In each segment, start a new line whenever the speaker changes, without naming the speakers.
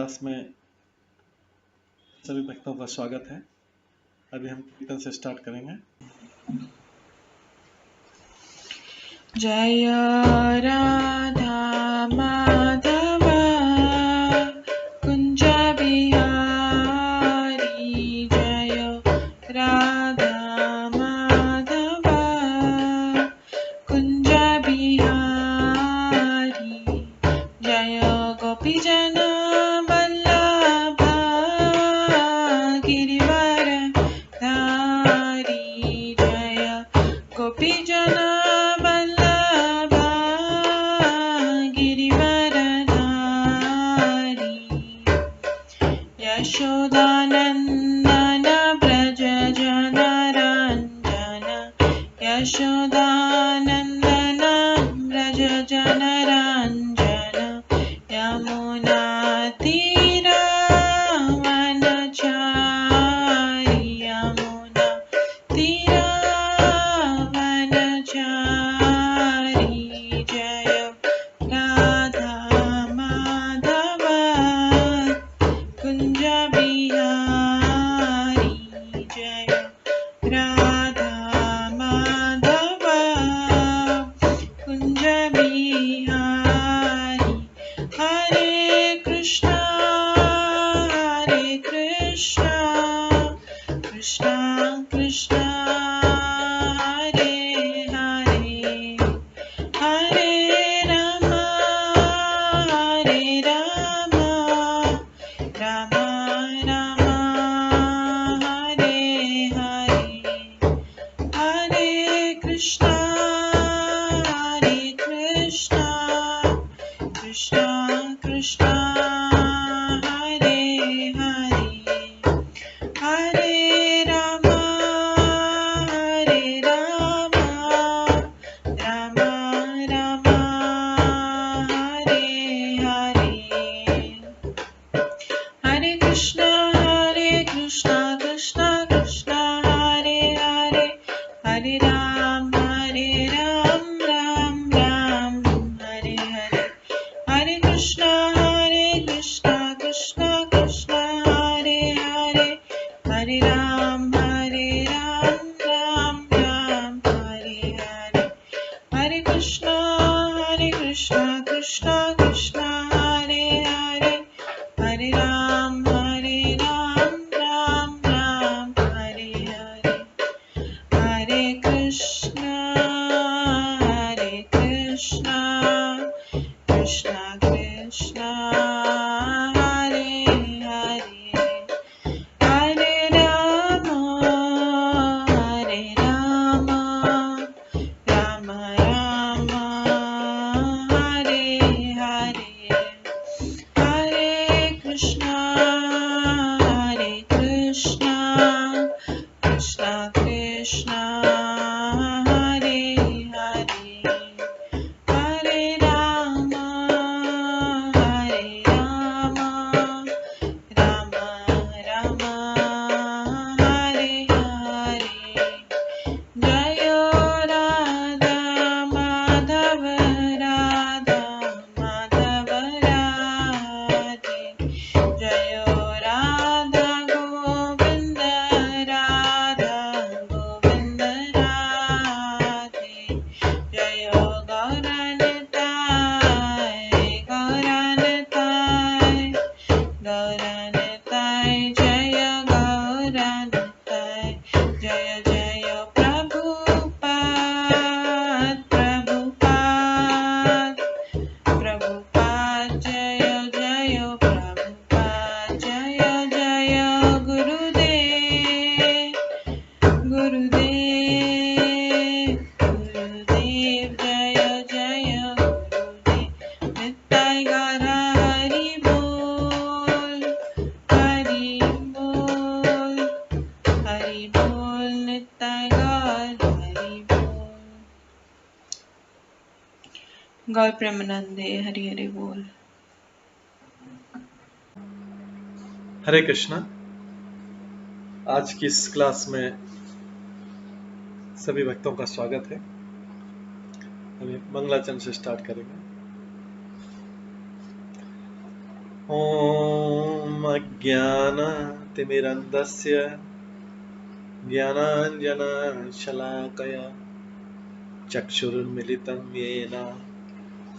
Class में सभी भक्तों का स्वागत है। अभी हम कीर्तन से स्टार्ट करेंगे।
जय राधा माधव कुंज बिहारी, जय राधा माधव कुंज बिहारी, जय गोपीजन वल्लभ गिरिवर धारी, जय गोपीजन यशोदानन्दन व्रज जनरञ्जन, यशोदानन्दन व्रज जनरञ्जन, यमुनातीरवनचारि, यमुनातीरवनचारि, जय राधा माधव कुंज बिहारी, जय राधा माधव कुंज बिहारी। हरे कृष्णा कृष्णा कृष्णा हरे हरे, हरे राम राम राम हरे हरे, हरे कृष्णा कृष्णा कृष्णा हरे हरे, हरे राम राम राम हरे हरे, हरे कृष्णा कृष्णा कृष्णा हरे हरे, हरे राम राम राम हरे हरे, हरे कृष्णा कृष्णा कृष्णा हरे हरे, हरे राम राम राम हरे हरे, हरे कृष्णा कृष्णा कृष्णा हरे हरे, हरे राम राम राम हरे हरे, हरे कृष्णा कृष्णा कृष्णा हरे हरे, हरे राम राम राम हरे हरे, हरे कृष्णा कृष्णा कृष्णा हरे हरे, हरे राम राम राम हरे हरे, जय राधा माधव राधे, जय राधा गोविंद राधे, जय गौरनिताय जय गौरनिताय, जय जय प्रभुपाद जय जय प्रभुपाद, जय जय गुरुदेव जय जय गुरुदेव, नित्य गौर हरि बोल नित्य गौर हरि बोल। गौर प्रेमानंदे हरि हरि बोल।
हरे कृष्णा। आज की इस क्लास में सभी भक्तों का स्वागत है। अभी मंगलाचरण से स्टार्ट करेंगे। ओम अज्ञानतिमिरन्धस्य ज्ञानाञ्जनशलाकया चक्षुरुन्मिलितं येन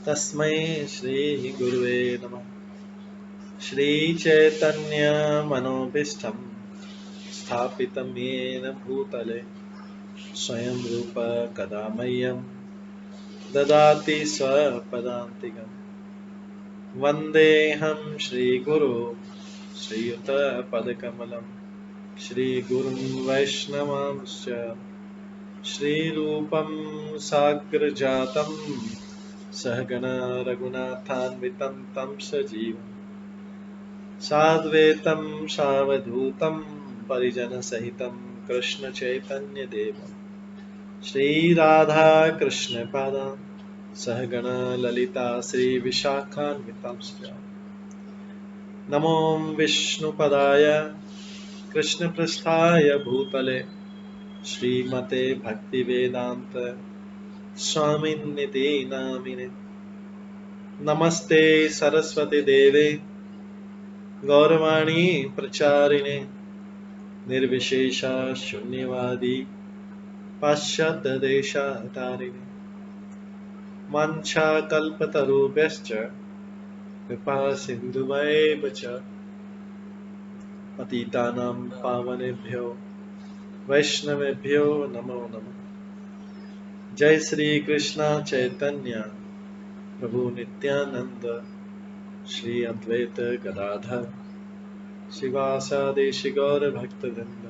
तस्मै श्रीगुरुवे नमः। श्रीचैतन्यमनोभीष्टं स्थापितं येन भूतले स्वयं रूप कदा मह्यं ददाति स्वपदान्तिकम्। वन्देऽहं श्रीगुरो श्रीयुतपदकमलं श्रीगुरुं वैष्णवांश्च श्रीरूपं साग्रजातं सहगणा रघुनाथान्वितं तं सजीवं साद्वैतं सावधूतं परिजनसहितं कृष्णचैतन्यदेवं श्रीराधाकृष्णपादान् सहगणा ललिता श्रीविशाखान्वितांश्च नमो विष्णुपदाय कृष्णपृष्ठाय भूतले श्रीमते भक्तिवेदांत स्वामिन्निति नामिने। नमस्ते सरस्वती देवे गौरवाणी प्रचारिणे निर्विशेष शून्यवादी पाश्चात्य देशतारिणे। वाञ्छाकल्पतरुभ्यश्च कृपा सिन्धुभ्येव च पतितानां पावनेभ्यो वैष्णवेभ्यो नमो नमः। जय श्री कृष्ण चैतन्य प्रभु नित्यानंद श्री अद्वैत गदाधर शिवासादि गौर भक्तवृंद।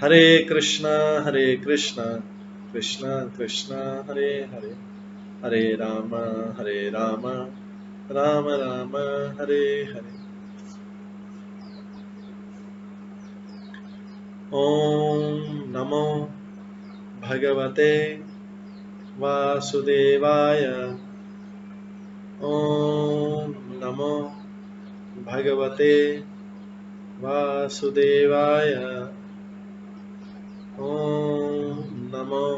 हरे कृष्णा कृष्णा कृष्णा हरे हरे, हरे राम राम राम हरे हरे। ओम नमो भगवते वासुदेवाय। ओम नमो भगवते वासुदेवाय। ओम नमो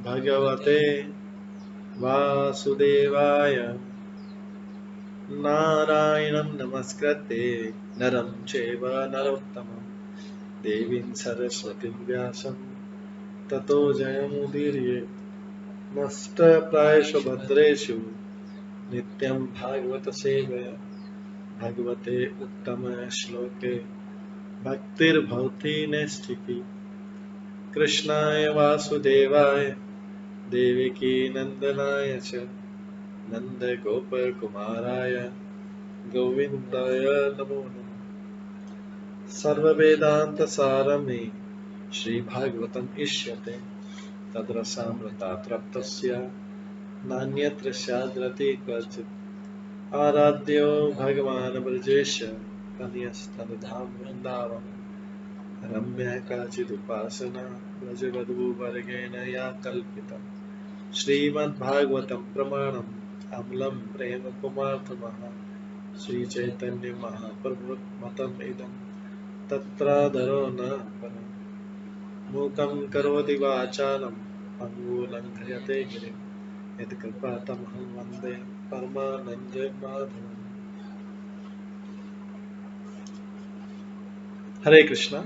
भगवते वासुदेवाय। नारायणं नमस्कृत्य नरं चैव नरोत्तमं देवीं सरस्वतीं व्यासं ततो जयमुदीरये। नष्टप्रायेषु भद्रेषु नित्यं भागवत सेवया भगवते उत्तम श्लोके भक्तिर्भवति नैष्ठिकी। कृष्णाय वासुदेवाय देवकी नंदनाय च नन्दगोपकुमाराय गोविन्दाय नमो नमः। सर्ववेदान्तसारमे श्रीभागवतम् इष्यते तद्रसामृतात् नान्यत्र स्याद्रति क्वचित्। आराध्यो भगवान् ब्रजेश कन्यस्तनधाम वृन्दावन रम्या काचिदुपासना ब्रजवधूवर्गेण या कल्पिता। श्रीमद्भागवतं प्रमाणम् अमलं प्रेम कुमार्थमः श्रीचैतन्य महाप्रभुमतम् इदं तत्रादरो न परम्। मूकं करोति वाचालं पङ्गुलङ्घयते गिरिं यत्कृपातमहं वन्दे परमानन्दमाधवम्। हरे कृष्णा।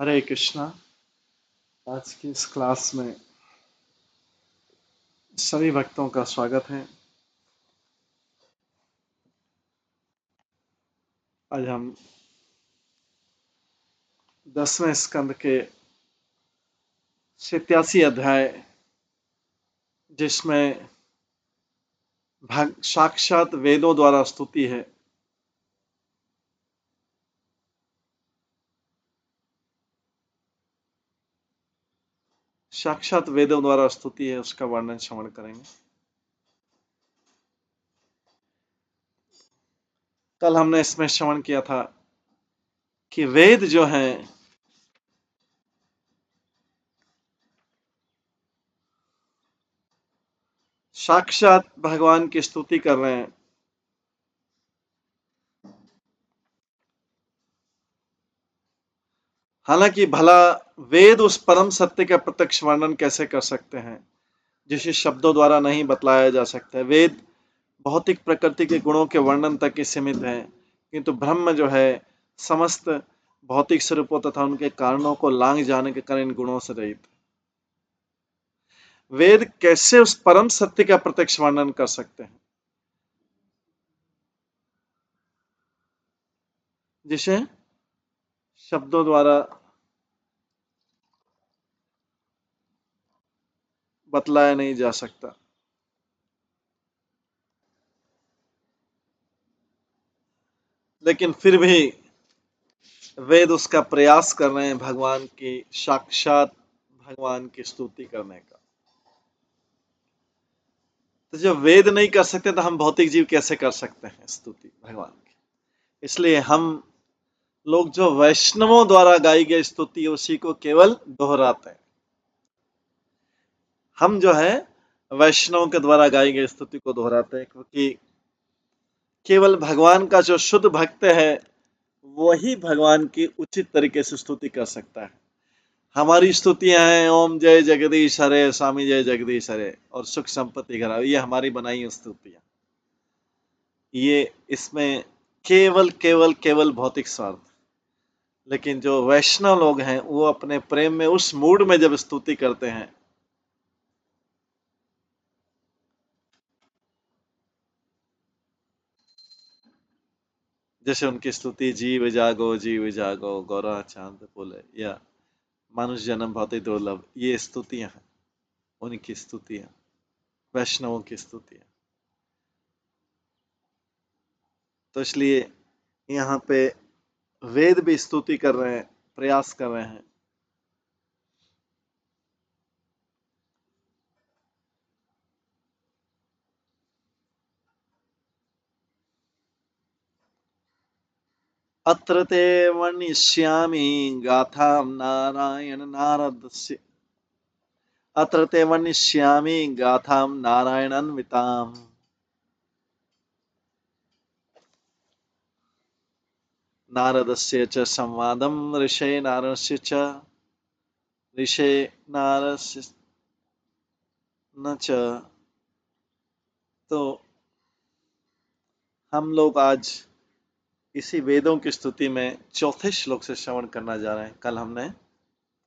हरे कृष्णा। आज की इस क्लास में सभी भक्तों का स्वागत है। आज हम 10वें स्कंद के 87 अध्याय, जिसमें साक्षात वेदों द्वारा स्तुति है, साक्षात वेदों द्वारा स्तुति है, उसका वर्णन श्रवण करेंगे। कल हमने इसमें श्रवण किया था कि वेद जो हैं साक्षात भगवान की स्तुति कर रहे हैं। हालांकि भला वेद उस परम सत्य का प्रत्यक्ष वर्णन कैसे कर सकते हैं जिसे शब्दों द्वारा नहीं बतलाया जा सकता है। वेद भौतिक प्रकृति के गुणों के वर्णन तक ही सीमित है, किंतु ब्रह्म जो है समस्त भौतिक स्वरूपों तथा उनके कारणों को लांघ जाने के कारण इन गुणों से रहित। वेद कैसे उस परम सत्य का प्रत्यक्ष वर्णन कर सकते हैं जिसे शब्दों द्वारा बतलाया नहीं जा सकता। लेकिन फिर भी वेद उसका प्रयास कर रहे हैं भगवान की साक्षात भगवान की स्तुति करने का। तो जब वेद नहीं कर सकते तो हम भौतिक जीव कैसे कर सकते हैं स्तुति भगवान की। इसलिए हम लोग जो वैष्णवों द्वारा गाई गई स्तुति उसी को केवल दोहराते हैं। हम जो है वैष्णवों के द्वारा गाई गई स्तुति को दोहराते हैं, क्योंकि केवल भगवान का जो शुद्ध भक्त है वही भगवान की उचित तरीके से स्तुति कर सकता है। हमारी स्तुतियां हैं ओम जय जगदीश हरे, स्वामी जय जगदीश हरे और सुख संपत्ति घरा, ये हमारी बनाई स्तुतियां। ये इसमें केवल केवल केवल भौतिक स्वार्थ। लेकिन जो वैष्णव लोग हैं वो अपने प्रेम में उस मूड में जब स्तुति करते हैं, जैसे उनकी स्तुति जीव जागो गौरा चांद बोले या मनुष्य जन्म बहुत ही दुर्लभ, ये स्तुतियां हैं, उनकी स्तुतियां, वैष्णवों की स्तुतियां। तो इसलिए यहाँ पे वेद भी स्तुति कर रहे हैं, प्रयास कर रहे हैं। अत्र ते वर्णिष्यामि गाथां नारायण नारदस्य, अत्र ते वर्णिष्यामि गाथां नारायणान्विताम्। नारदस्य च संवादं ऋषे नारस्य च, ऋषे नारस्य न च। तो हम लोग आज इसी वेदों की स्तुति में चौथे श्लोक से श्रवण करना जा रहे हैं। कल हमने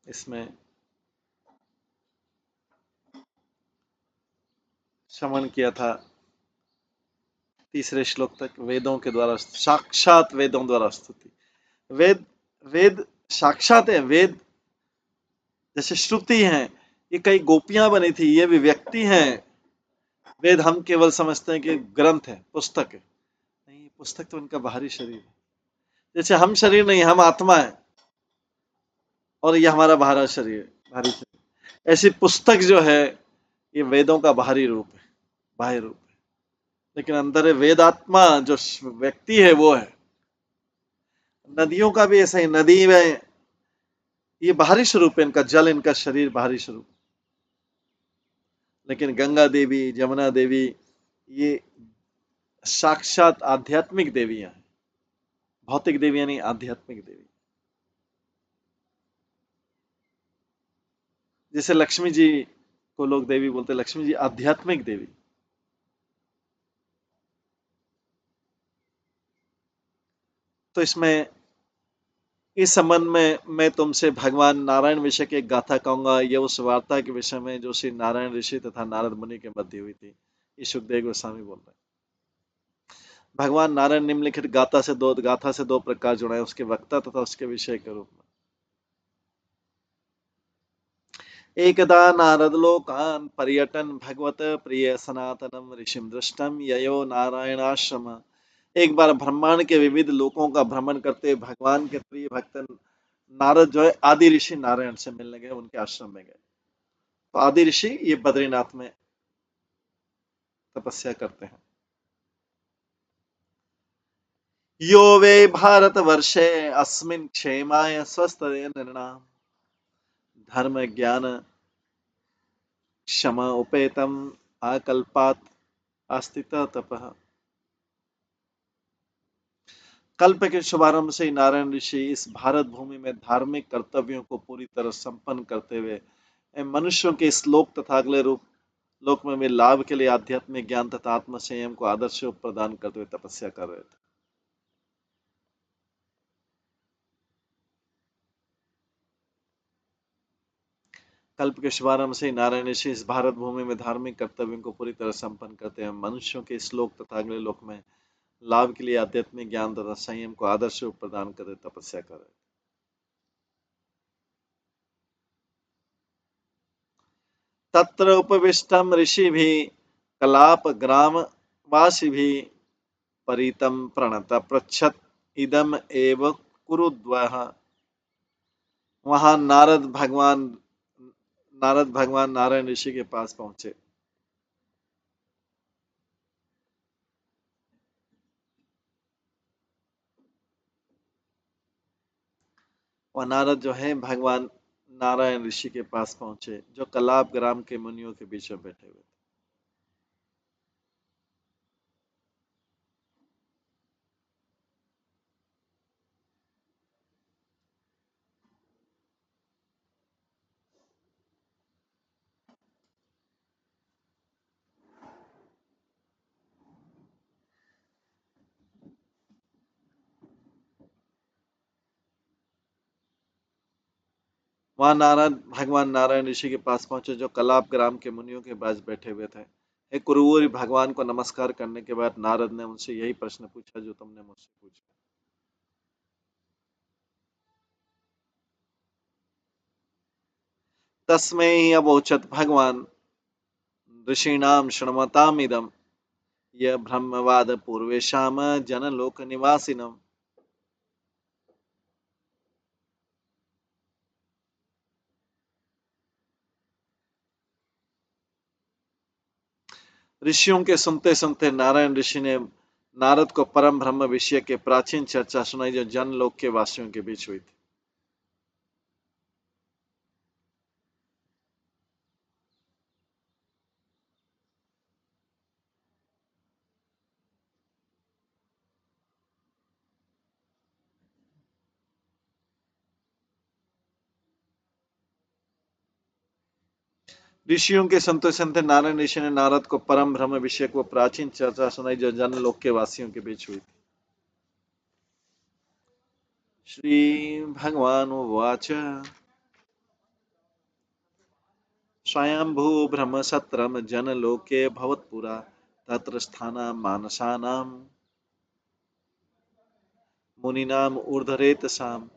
इसमें श्रवण किया था तीसरे श्लोक तक, वेदों के द्वारा, साक्षात वेदों द्वारा स्तुति। वेद वेद साक्षात है। वेद जैसे श्रुति हैं, ये कई गोपियां बनी थी, ये भी व्यक्ति हैं। वेद हम केवल समझते हैं कि ग्रंथ है, पुस्तक है। नहीं, पुस्तक तो उनका बाहरी शरीर है। जैसे हम शरीर नहीं, हम आत्मा है और ये हमारा बाहरी शरीर। ऐसी पुस्तक जो है ये वेदों का बाहरी रूप है, बाह्य रूप है। लेकिन अंदर वेदात्मा जो व्यक्ति है वो है। नदियों का भी ऐसा ही, नदी में ये बाहरी स्वरूप है, इनका जल, इनका शरीर बाहरी स्वरूप। लेकिन गंगा देवी, जमुना देवी ये साक्षात आध्यात्मिक देवियां हैं, भौतिक देवियां नहीं, आध्यात्मिक देवी। जैसे लक्ष्मी जी को लोग देवी बोलते हैं, लक्ष्मी जी आध्यात्मिक देवी। तो इसमें इस संबंध में मैं तुमसे भगवान नारायण विषय की एक गाथा कहूंगा। यह उस वार्ता के विषय में जो श्री नारायण ऋषि तथा नारद मुनि के मध्य हुई थी। ये सुखदेव गोस्वामी बोल रहे हैं। भगवान नारायण निम्नलिखित गाथा से दो प्रकार जुड़े, उसके वक्ता तथा उसके विषय के रूप में। एकदा नारद लोकान पर्यटन भगवत प्रिय सनातनम ऋषिम दृष्टम ययो नारायणाश्रम। एक बार ब्रह्मांड के विविध लोकों का भ्रमण करते भगवान के प्रिय भक्त नारद जो है आदि ऋषि नारायण से मिलने गए, उनके आश्रम में गए। तो आदि ऋषि ये बद्रीनाथ में तपस्या करते हैं। यो वे भारत वर्षे अस्मिन् क्षेमाय स्वस्थ नृणाम धर्म ज्ञान क्षम उपेतम आकल्पात आस्थित तपः। कल्प के शुभारंभ से ही नारायण ऋषि इस भारत भूमि में धार्मिक कर्तव्यों को पूरी तरह संपन्न करते हुए मनुष्यों के इस लोक तथा अगले रूप लोक में वे लाभ के लिए आध्यात्मिक ज्ञान तथा आत्म संयम को आदर्श प्रदान करते हुए तपस्या कर रहे थे। कल्प के शुभारंभ से ही नारायण ऋषि इस भारत भूमि में धार्मिक कर्तव्यों को पूरी तरह संपन्न करते हैं मनुष्यों के इस लोक तथा अगले लोक में लाभ के लिए आध्यात्मिक ज्ञान तथा संयम को आदर्श प्रदान करते तपस्या कर रहे। तत्र उपविष्टम ऋषि भी कलाप ग्राम वासी भी परितम प्रणत पृच्छत इदम एव कुरुद्वः। वहां नारद भगवान नारायण ऋषि के पास पहुंचे। वह नारद जो है भगवान नारायण ऋषि के पास पहुंचे जो कलाप ग्राम के मुनियों के बीच में बैठे हुए थे। वहां भगवान नारायण ऋषि के पास पहुंचे जो कलाप ग्राम के मुनियों के पास बैठे हुए थे। एक कुरूर भगवान को नमस्कार करने के बाद नारद ने उनसे यही प्रश्न पूछा जो तुमने मुझसे पूछा। तस्मै अवोचत भगवान ऋषीणाम शृण्वताम इदम यह ब्रह्मवाद पूर्वेशाम जनलोक निवासिनम। ऋषियों के सुनते सुनते नारायण ऋषि ने नारद को परम ब्रह्म विषय के प्राचीन चर्चा सुनाई जो जनलोक के वासियों के बीच हुई थी। ऋषियों के सुनते सुनते नारायण ऋषि ने नारद को परम ब्रह्म विषय को प्राचीन चर्चा सुनाई जो जनलोक के वासियों के बीच हुई थी। श्री भगवान उवाच स्वयंभू ब्रह्म सत्रम जनलोके भवत्पुरा तत्र स्थाना मानसानां मुनिनाम ऊर्धरेत साम।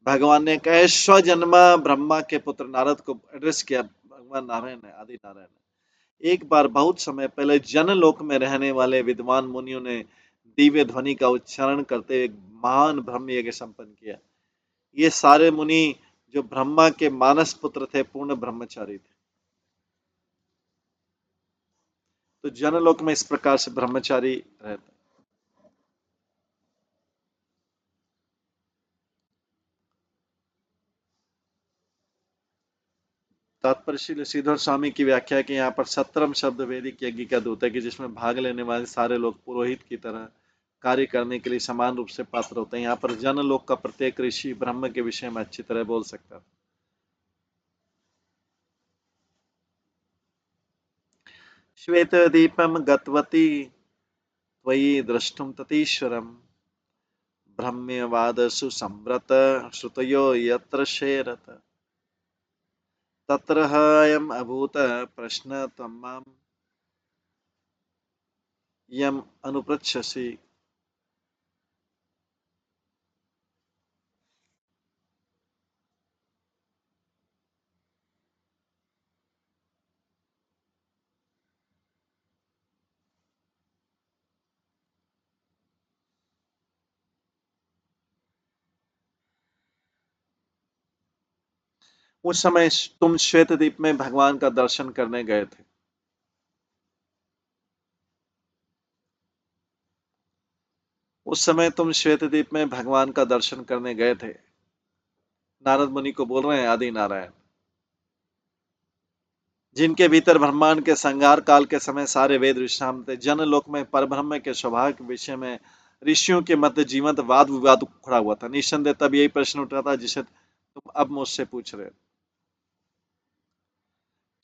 भगवान ने कहे स्वजन्मा ब्रह्मा के पुत्र नारद को एड्रेस किया। भगवान नारायण है, आदि नारायण है। एक बार बहुत समय पहले जनलोक में रहने वाले विद्वान मुनियों ने दिव्य ध्वनि का उच्चारण करते एक महान ब्रह्म यज्ञ संपन्न किया। ये सारे मुनि जो ब्रह्मा के मानस पुत्र थे पूर्ण ब्रह्मचारी थे। तो जनलोक में इस प्रकार से ब्रह्मचारी रहते। तात्पर्य श्रीधर स्वामी की व्याख्या की यहाँ पर सत्रम शब्द वैदिक यज्ञ का दूत है कि जिसमें भाग लेने वाले सारे लोग पुरोहित की तरह कार्य करने के लिए समान रूप से पात्र होते हैं। यहाँ पर जनलोक का प्रत्येक ऋषि ब्रह्म के विषय में अच्छी तरह बोल सकता है। श्वेत दीपम गतवती त्वयि द्रष्टुम ततीश्वरम ब्रह्म्यवादसु संव्रत श्रुतयो यत्र शेरत तत्र अयम् अभूत प्रश्न त्वं मां यम् अनुपृच्छसि। उस समय तुम श्वेत द्वीप में भगवान का दर्शन करने गए थे। उस समय तुम श्वेत द्वीप में भगवान का दर्शन करने गए थे। नारद मुनि को बोल रहे हैं आदि नारायण, जिनके भीतर ब्रह्मांड के संहार काल के समय सारे वेद विश्राम थे। जनलोक में परब्रह्म के स्वभाव के विषय में ऋषियों के मध्य जीवंत वाद विवाद खड़ा हुआ था। निस्संदेह तब यही प्रश्न उठा था जिसे तुम अब मुझसे पूछ रहे हो।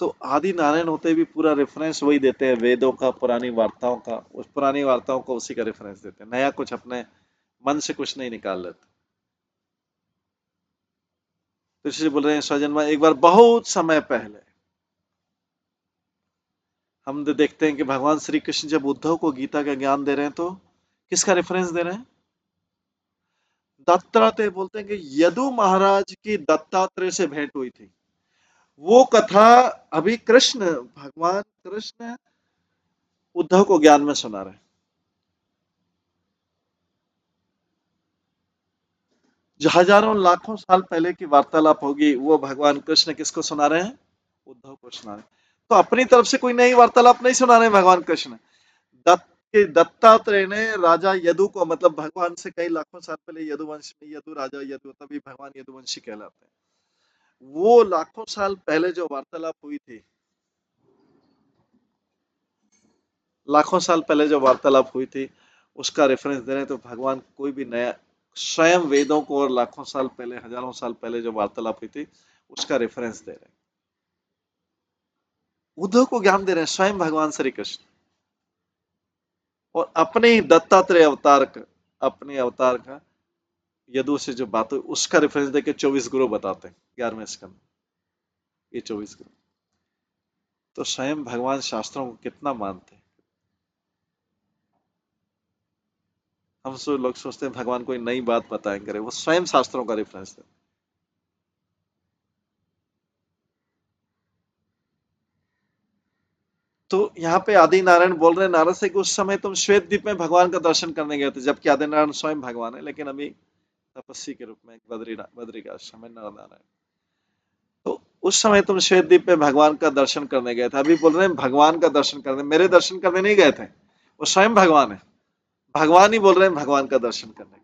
तो आदि नारायण होते भी पूरा रेफरेंस वही देते हैं, वेदों का, पुरानी वार्ताओं का। उस पुरानी वार्ताओं को उसी का रेफरेंस देते हैं, नया कुछ अपने मन से कुछ नहीं निकाल लेते। तो इसलिए बोल रहे हैं स्वजन्मा, एक बार बहुत समय पहले हम देखते हैं कि भगवान श्री कृष्ण जब उद्धव को गीता का ज्ञान दे रहे हैं तो किसका रेफरेंस दे रहे हैं? दत्तात्रेय। बोलते हैं कि यदु महाराज की दत्तात्रेय से भेंट हुई थी, वो कथा अभी कृष्ण, भगवान कृष्ण उद्धव को ज्ञान में सुना रहे हैं। जो हजारों लाखों साल पहले की वार्तालाप होगी, वो भगवान कृष्ण किसको सुना रहे हैं? उद्धव को सुना रहे हैं। तो अपनी तरफ से कोई नई वार्तालाप नहीं सुना रहे भगवान कृष्ण। दत्तात्रेय ने राजा यदु को, मतलब भगवान से कई लाखों साल पहले यदुवंश में, यदु राजा यदु, तभी भगवान यदुवंशी कहलाते हैं। वो लाखों साल पहले जो वार्तालाप हुई थी, लाखों साल पहले जो वार्तालाप हुई थी, उसका रेफरेंस दे रहे हैं। तो भगवान कोई भी नया, स्वयं वेदों को और लाखों साल पहले, हजारों साल पहले जो वार्तालाप हुई थी, उसका रेफरेंस दे रहे हैं। उद्धव को ज्ञान दे रहे हैं स्वयं भगवान श्री कृष्ण, और अपने ही दत्तात्रेय अवतार का, अपने अवतार का यदु से जो बात हुई उसका रेफरेंस देके 24 गुरु बताते हैं 11वें स्कंद, ये 24 गुरु। तो स्वयं भगवान शास्त्रों को कितना मानते हैं। हम सब लोग सोचते हैं भगवान कोई नई बात बताएंगे, वो स्वयं शास्त्रों का रेफरेंस है। तो यहाँ पे आदि नारायण बोल रहे हैं नारद से कि उस समय तुम श्वेत द्वीप में भगवान का दर्शन करने गए थे, जबकि आदि नारायण स्वयं भगवान है, लेकिन अभी तपस्वी के रूप में बद्री का आश्रम में नारायण। तो उस समय तुम श्वेत द्वीप में भगवान का दर्शन करने गए थे। अभी बोल रहे हैं भगवान का दर्शन करने, मेरे दर्शन करने नहीं गए थे, वो स्वयं भगवान है। भगवान ही बोल रहे हैं भगवान का दर्शन करने गए।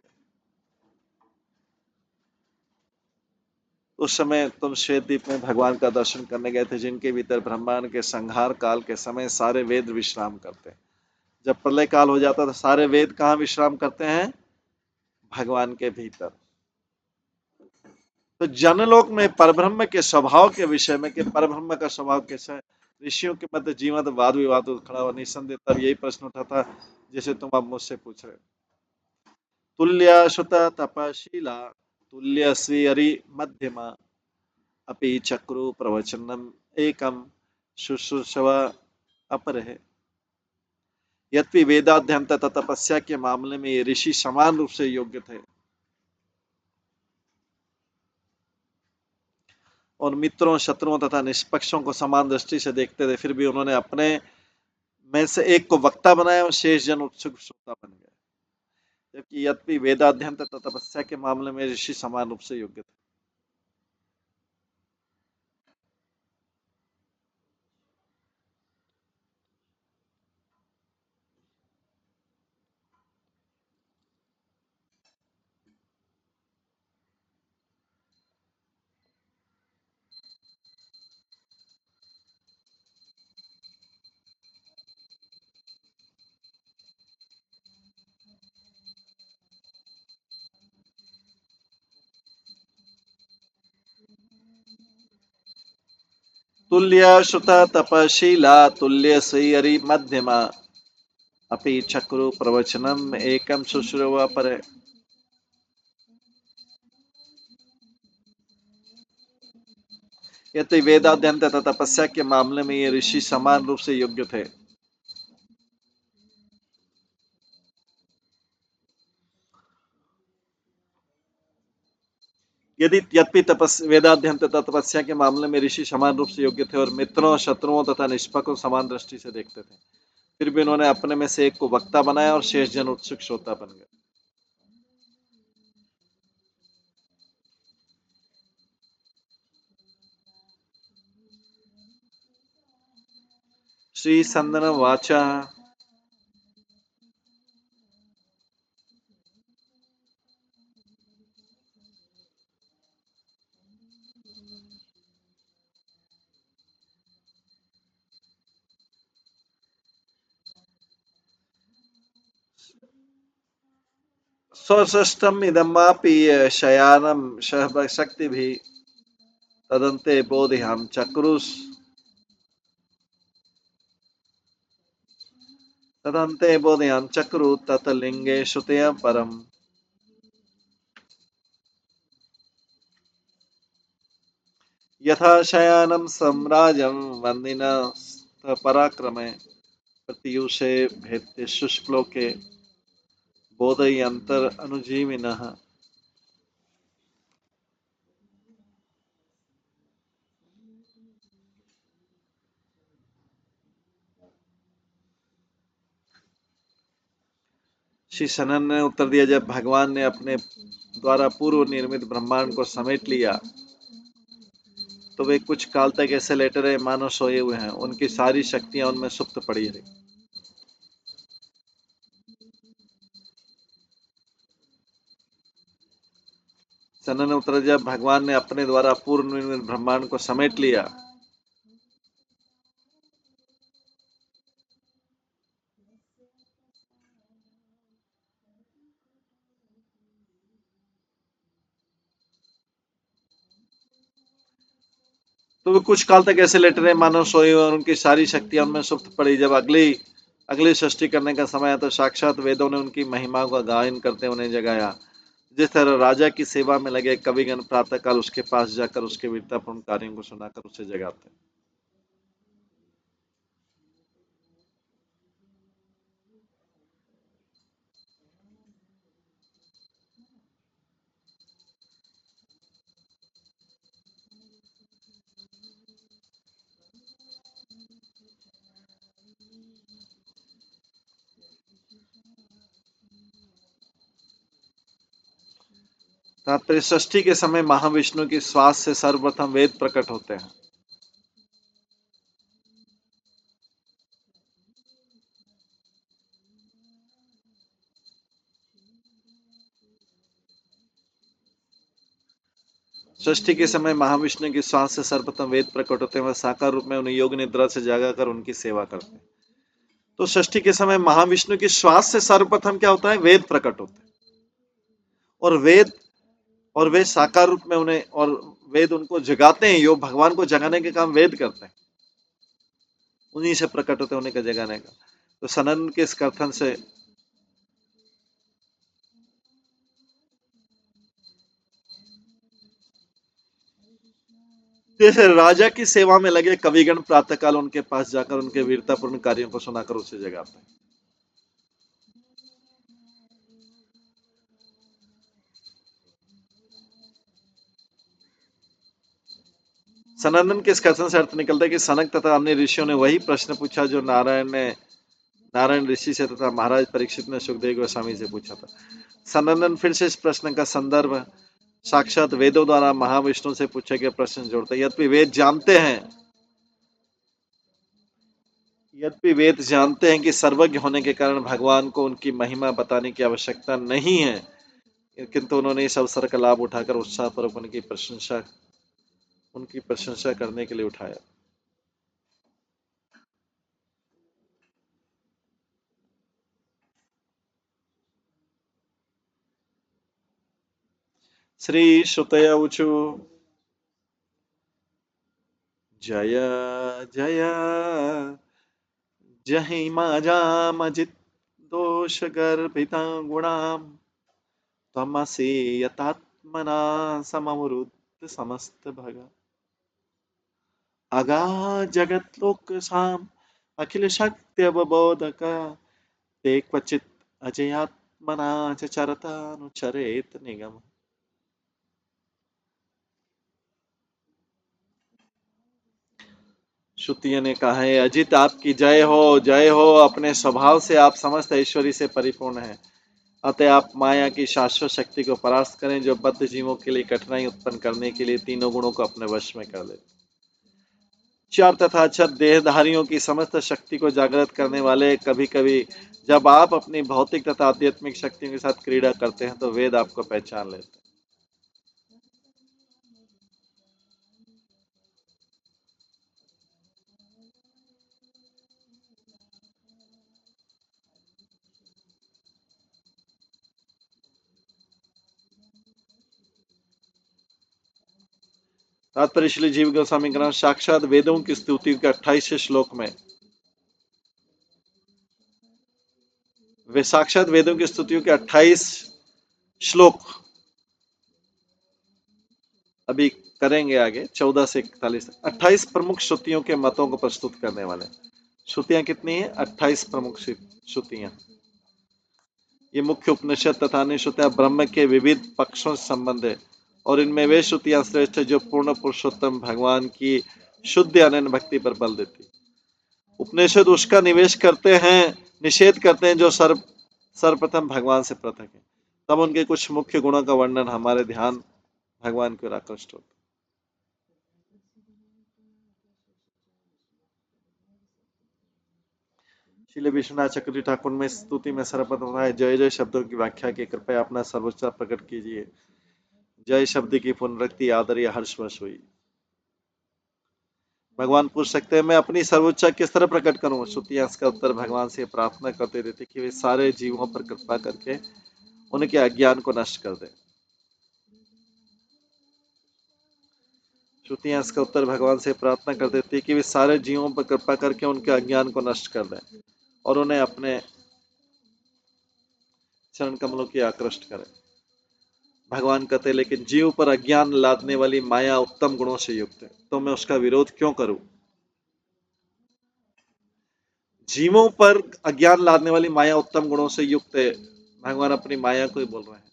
उस समय तुम श्वेत द्वीप में भगवान का दर्शन करने गए थे, जिनके भीतर ब्रह्मांड के संहार काल के समय सारे वेद विश्राम करते हैं। जब प्रलय काल हो जाता तो सारे वेद कहाँ विश्राम करते हैं? भगवान के भीतर। तो जनलोक में परब्रह्म के स्वभाव के विषय में, कि परब्रह्म का स्वभाव कैसा है, ऋषियों के मध्य जीवंत वाद विवाद खड़ा हुआ। निस्संदेह तब यही प्रश्न उठा था जिसे तुम अब मुझसे पूछ रहे हो। तुल्य श्रुत तपशीला तुल्य श्रीहरि मध्यमा अपि चक्रु प्रवचनम एकम शुश्रूषव अपर है। यद्यपि वेदाध्ययन तथा तपस्या के मामले में ये ऋषि समान रूप से योग्य थे, और मित्रों, शत्रुओं तथा निष्पक्षों को समान दृष्टि से देखते थे, फिर भी उन्होंने अपने में से एक को वक्ता बनाया और शेष जन उत्सुक श्रोता बन गए। जबकि यद्यपि वेदाध्ययन तथा तपस्या के मामले में ऋषि समान रूप से योग्य थे। तुल्य श्रुत तपशीला तुल्य श्रीहरि मध्यमा अपि चक्रु प्रवचनम एकम शुश्रूषव पर। यद्यपि वेदाध्ययन तथा तपस्या के मामले में ये ऋषि समान रूप से योग्य थे। यद्यपि वेदाध्ययन तथा तपस्या के मामले में ऋषि समान रूप से योग्य थे और मित्रों, शत्रुओं तथा निष्पक्षों को समान दृष्टि से देखते थे, फिर भी उन्होंने अपने में से एक को वक्ता बनाया और शेष जन उत्सुक श्रोता बन गए। श्री संदन वाचा। स्वसृष्टम इदमापि शयानम शक्ति भी तदन्ते बोधिहम चक्रुष तदन्ते बोधिहम चक्रु ततलिंगे श्रुतया परम। यथा शयानम सम्राजम वंदिना पराक्रमे प्रत्युषे भेत्य शुष्कलोके बोधयंतर अनुजीविनः। श्री सनन ने उत्तर दिया, जब भगवान ने अपने द्वारा पूर्व निर्मित ब्रह्मांड को समेट लिया तो वे कुछ काल तक ऐसे लेटे रहे मानो सोए हुए हैं, उनकी सारी शक्तियां उनमें सुप्त पड़ी रही। सनन ने उत्तर दिया, जब भगवान ने अपने द्वारा पूर्व निर्मित ब्रह्मांड को समेट लिया तो वे कुछ काल तक ऐसे लेटे रहे मानो सोए हुए और उनकी सारी शक्तियां उनमें सुप्त पड़ी। जब अगली अगली सृष्टि करने का समय आया तो साक्षात वेदों ने उनकी महिमा का गायन करते उन्हें जगाया। जिस तरह राजा की सेवा में लगे कविगण प्रातःकाल उसके पास जाकर उसके वीरतापूर्ण कार्यों को सुनाकर उसे जगाते। तात्पर्य, सृष्टि के समय महाविष्णु की श्वास से सर्वप्रथम वेद प्रकट होते हैं। सृष्टि के समय महाविष्णु की श्वास से सर्वप्रथम वेद प्रकट होते हैं। वह साकार रूप में उन्हें योग निद्रा से जागाकर उनकी सेवा करते हैं। तो सृष्टि के समय महाविष्णु की श्वास से सर्वप्रथम क्या होता है? वेद प्रकट होते हैं। और वेद और वे साकार रूप में उन्हें और वेद उनको जगाते हैं। योग भगवान को जगाने के काम वेद करते हैं, उन्हीं से प्रकट होते हैं उन्हीं का जगाने का। तो सनन के इस कथन से जैसे राजा की सेवा में लगे कविगण प्रातःकाल उनके पास जाकर उनके वीरतापूर्ण कार्यों को सुनाकर उसे जगाते हैं। सनंदन के इस कथन से अर्थ निकलता है कि सनक तथा अन्य ऋषियों ने वही प्रश्न पूछा जो नारायण ऋषि से तथा महाराज परीक्षित ने सुखदेव गोस्वामी से पूछा था। सनंदन फिर से इस प्रश्न का संदर्भ साक्षात वेदों द्वारा महाविष्णु से पूछे गए प्रश्न जोड़ते हैं। यद्यपि वेद जानते हैं कि सर्वज्ञ होने के कारण भगवान को उनकी महिमा बताने की आवश्यकता नहीं है, किंतु उन्होंने इस अवसर का लाभ उठाकर उत्साहपूर्वक उनकी प्रशंसा करने के लिए उठाया। श्री श्रुतय ऊचु, जय जय जहिमाजामजित् दोषगर्भितां गुणां त्वमसि यतात्मना समवरुद्ध समस्त भग। अगा जगत लोक साम अखिल शक्ति अवबोधक ते क्वचित अजयात्मना च चरतानुचरेत निगम। श्रुतियों ने कहा है, अजित आपकी जय हो, जय हो। अपने स्वभाव से आप समस्त ऐश्वर्य से परिपूर्ण हैं, अतः आप माया की शाश्वत शक्ति को परास्त करें, जो बद्ध जीवों के लिए कठिनाई उत्पन्न करने के लिए तीनों गुणों को अपने वश में कर ले। चार तथा अक्षर देहधारियों की समस्त शक्ति को जागृत करने वाले, कभी कभी जब आप अपनी भौतिक तथा आध्यात्मिक शक्तियों के साथ क्रीड़ा करते हैं तो वेद आपको पहचान लेते हैं। तात्पर्य श्री जीव गोस्वामी ग्रंथ साक्षात वेदों की स्तुति के 28 श्लोक में वे साक्षात वेदों की स्तुतियों के 28 श्लोक अभी करेंगे आगे 14 से 41 तक। 28 प्रमुख श्रुतियों के मतों को प्रस्तुत करने वाले। श्रुतियां कितनी है? 28 प्रमुख श्रुतियां। ये मुख्य उपनिषद तथा अन्य श्रुतियां ब्रह्म के विविध पक्षों से संबंधित है और इनमें वे श्रुतियां श्रेष्ठ है जो पूर्ण पुरुषोत्तम भगवान की शुद्ध अनन्य भक्ति पर बल देती। उपनिषद उसका निवेश करते हैं, निषेध करते हैं जो सर्वप्रथम भगवान से पृथक है। तब उनके कुछ मुख्य गुणों का वर्णन हमारे ध्यान भगवान की ओर आकृष्ट होता है। श्रील विश्वनाथ चक्रवर्ती ठाकुर में स्तुति में सर्वप्रथम है, जय जय शब्दों की व्याख्या की कृपया अपना सर्वोच्च प्रकट कीजिए। जय शब्द की पुनरुक्ति आदर या हर्षवश हुई। भगवान पूछ सकते हैं, मैं अपनी सर्वोच्च किस तरह प्रकट करूं? श्रुतियां इसका उत्तर भगवान से प्रार्थना करते रहते कि वे सारे जीवों पर कृपा करके उनके अज्ञान को नष्ट कर दे। श्रुतियां इसका उत्तर भगवान से प्रार्थना कर देती है कि वे सारे जीवों पर कृपा करके उनके अज्ञान को नष्ट कर दें और उन्हें अपने चरण कमलों की आकृष्ट करें। भगवान कहते, लेकिन जीव पर अज्ञान लादने वाली माया उत्तम गुणों से युक्त है, तो मैं उसका विरोध क्यों करूं? जीवों पर अज्ञान लादने वाली माया उत्तम गुणों से युक्त है, भगवान अपनी माया को ही बोल रहे हैं,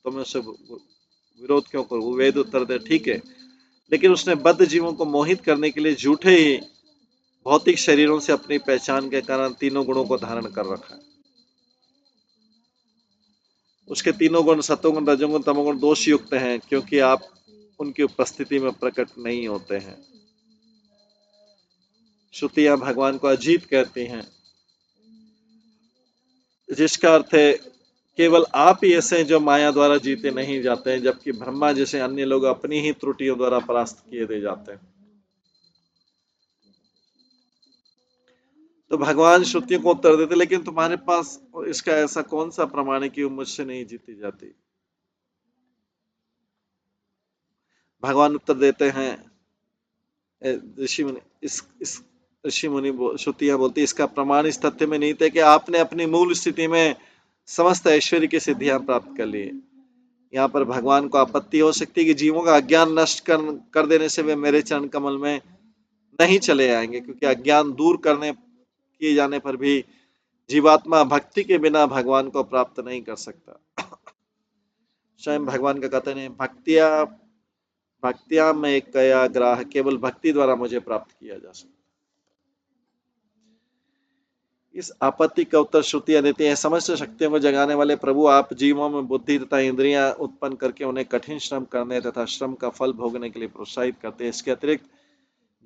तो मैं उससे विरोध क्यों करूं? वेद उत्तर दे, ठीक है, लेकिन उसने बद्ध जीवों को मोहित करने के लिए झूठे ही भौतिक शरीरों से अपनी पहचान के कारण तीनों गुणों को धारण कर रखा है। उसके तीनों गुण सत्वगुण, रजोगुण, तमोगुण दोष युक्त हैं, क्योंकि आप उनकी उपस्थिति में प्रकट नहीं होते हैं। श्रुतियां भगवान को अजीत कहती हैं, जिसका अर्थ है केवल आप ही ऐसे हैं जो माया द्वारा जीते नहीं जाते हैं, जबकि ब्रह्मा जैसे अन्य लोग अपनी ही त्रुटियों द्वारा परास्त किए दे जाते हैं। तो भगवान श्रुतियों को उत्तर देते, लेकिन तुम्हारे पास इसका ऐसा कौन सा प्रमाण है कि वो मुझसे नहीं जीती जाती? भगवान उत्तर देते हैं, ऋषि मुनि इस ऋषि मुनि श्रुतियां बोलती, इसका प्रमाण इस तथ्य में नहीं थे कि आपने अपनी मूल स्थिति में समस्त ऐश्वर्य की सिद्धियां प्राप्त कर ली। यहाँ पर भगवान को आपत्ति हो सकती है कि जीवों का अज्ञान नष्ट कर देने से वे मेरे चरण कमल में नहीं चले आएंगे, क्योंकि अज्ञान दूर करने किए जाने पर भी जीवात्मा भक्ति के बिना भगवान को प्राप्त नहीं कर सकता। स्वयं भगवान का कथन है, भक्तिया में कया ग्राह, केवल भक्ति द्वारा मुझे प्राप्त किया जा सकता। इस आपत्ति का उत्तर श्रुतियां देती हैं, समस्त शक्तियों को जगाने वाले प्रभु, आप जीवों में बुद्धि तथा इंद्रियां उत्पन्न करके उन्हें कठिन श्रम करने तथा श्रम का फल भोगने के लिए प्रोत्साहित करते हैं। इसके अतिरिक्त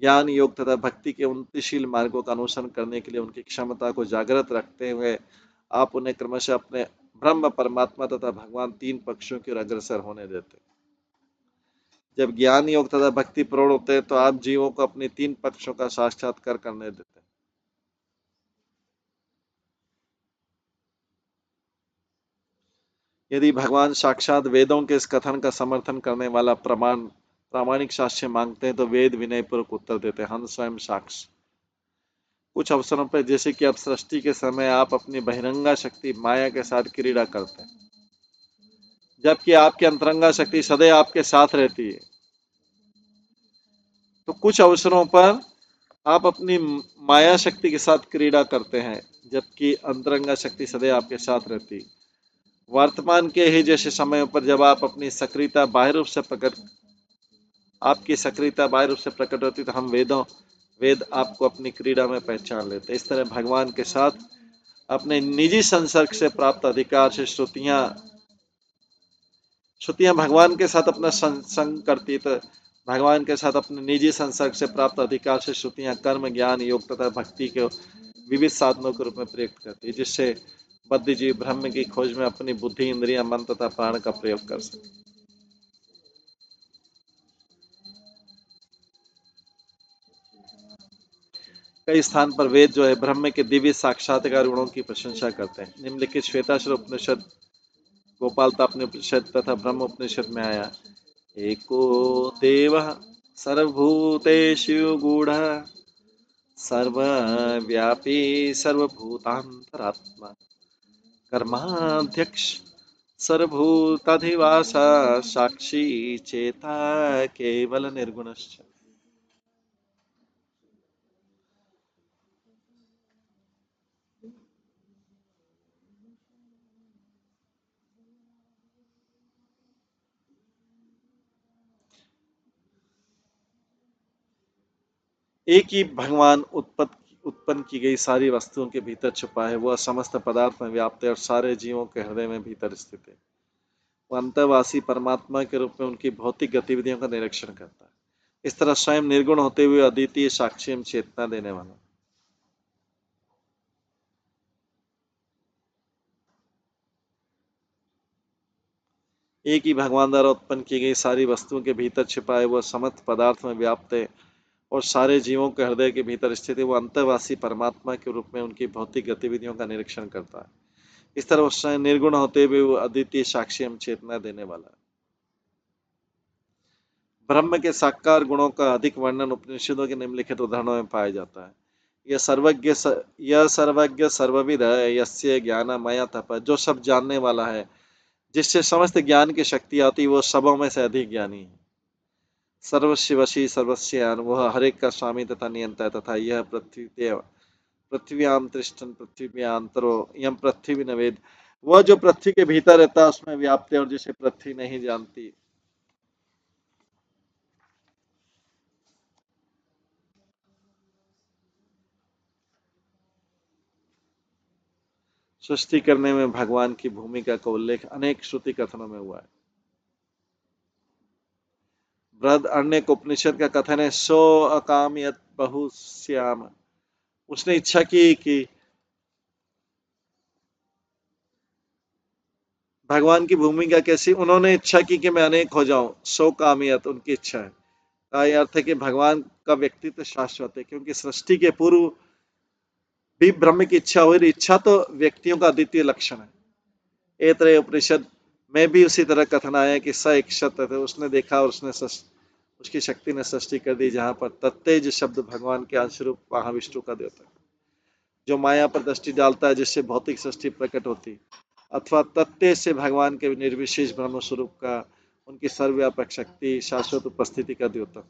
ज्ञान योग तथा भक्ति के उन्नतिशील मार्गों का अनुसरण करने के लिए उनकी क्षमता को जागृत रखते हुए आप उन्हें क्रमशः अपने ब्रह्म, परमात्मा तथा भगवान तीन पक्षों की ओर अग्रसर होने देते। जब ज्ञान योग तथा भक्ति प्रौढ़ होते हैं तो आप जीवों को अपने तीन पक्षों का साक्षात्कार करने देते हैं। यदि भगवान साक्षात वेदों के इस कथन का समर्थन करने वाला प्रामाणिक साक्ष्य मांगते हैं तो वेद विनयपूर्वक उत्तर देते हैं, हम स्वयं साक्ष्य। कुछ अवसरों पर, जैसे कि अब सृष्टि के समय आप अपनी बहिरंगा शक्ति माया के साथ क्रीड़ा करते हैं, जबकि आपकी अंतरंगा शक्ति सदैव आपके साथ रहती है। तो कुछ अवसरों पर आप अपनी माया शक्ति के साथ क्रीड़ा करते हैं, जबकि अंतरंगा शक्ति सदैव आपके साथ रहती। वर्तमान के ही जैसे समय पर जब आप अपनी सक्रियता बाह्य रूप से प्रकट आपकी सक्रियता बाह्य रूप से प्रकट होती, तो हम वेद आपको अपनी क्रीड़ा में पहचान लेते। इस तरह भगवान के साथ अपने निजी संसर्ग से प्राप्त अधिकार से श्रुतियां भगवान के साथ अपना संग करती, तो भगवान के साथ अपने निजी संसर्ग से प्राप्त अधिकार से श्रुतियां कर्म, ज्ञान, योग तथा भक्ति के विविध साधनों के रूप में प्रयुक्त करती है, जिससे बुद्धिजीवी ब्रह्म की खोज में अपनी बुद्धि, इंद्रिया, मन तथा प्राण का प्रयोग कर सके। कई स्थान पर वेद जो है ब्रह्म के दिव्य साक्षात्कार गुणों की प्रशंसा करते हैं। निम्नलिखित श्वेताश्वर उपनिषद, गोपालतापनिषद तथा ब्रह्म उपनिषद में आया, एको देव सर्वभूतेषु गूढ़ सर्वव्यापी सर्वभूतांतरात्मा कर्माध्यक्ष सर्वभूताधिवास साक्षी चेता केवल निर्गुणश्च। एक ही भगवान उत्पन्न की गई सारी वस्तुओं के भीतर छुपा है। वह समस्त पदार्थ में व्याप्त है और सारे जीवों के हृदय में भीतर स्थित है। वह अंतर्वासी परमात्मा के रूप में उनकी भौतिक गतिविधियों का निरीक्षण करता है। इस तरह स्वयं निर्गुण होते हुए अद्वितीय साक्षी एवं चेतना देने वाला। एक ही भगवान द्वारा उत्पन्न की गई सारी वस्तुओं के भीतर छिपा है। वह समस्त पदार्थ में व्याप्त है और सारे जीवों के हृदय के भीतर स्थित है। वह अंतर्वासी परमात्मा के रूप में उनकी भौतिक गतिविधियों का निरीक्षण करता है। इस तरह उस निर्गुण होते हुए वो अद्वितीय साक्षी एवं चेतना देने वाला है। ब्रह्म के साकार गुणों का अधिक वर्णन उपनिषदों के निम्नलिखित उदाहरणों में पाया जाता है। यह सर्वज्ञ सर्वविद है, यस्य ज्ञानमय तप, जो सब जानने वाला है, जिससे समस्त ज्ञान की शक्ति आती, वो सबों में से अधिक ज्ञानी है। सर्वस्य वशी सर्वस्यान, वह हर एक का स्वामी तथा नियंता है। तथा यह पृथ्व्याम तिष्ठन् पृथिव्यांतरो यम पृथ्वी नवेद, वह जो पृथ्वी के भीतर रहता है उसमें व्याप्त है और जिसे पृथ्वी नहीं जानती। सृष्टि करने में भगवान की भूमिका का उल्लेख अनेक श्रुति कथनों में हुआ है। बृहदारण्यक उपनिषद का कथन है, सो अकामयत बहुश्याम, उसने इच्छा की कि भगवान की भूमिका कैसी, उन्होंने इच्छा की कि मैं अनेक हो जाऊं। सो कामियत, उनकी इच्छा है का यह अर्थ है कि भगवान का व्यक्तित्व शाश्वत है, क्योंकि सृष्टि के पूर्व भी ब्रह्म की इच्छा हुई। इच्छा तो व्यक्तियों का अद्वितीय लक्षण है। ऐतरेय उपनिषद में भी उसी तरह कथन आया कि स इक्षत, उसने देखा और उसकी शक्ति ने सृष्टि कर दी। जहां पर तत्तेज शब्द भगवान के अंश रूप महाविष्णु का द्योतक, जो माया पर दृष्टि डालता है, जिससे भौतिक सृष्टि प्रकट होती, अथवा तत्ते से भगवान के निर्विशेष ब्रह्म स्वरूप का, उनकी सर्वव्यापक शक्ति, शाश्वत उपस्थिति का द्योतक।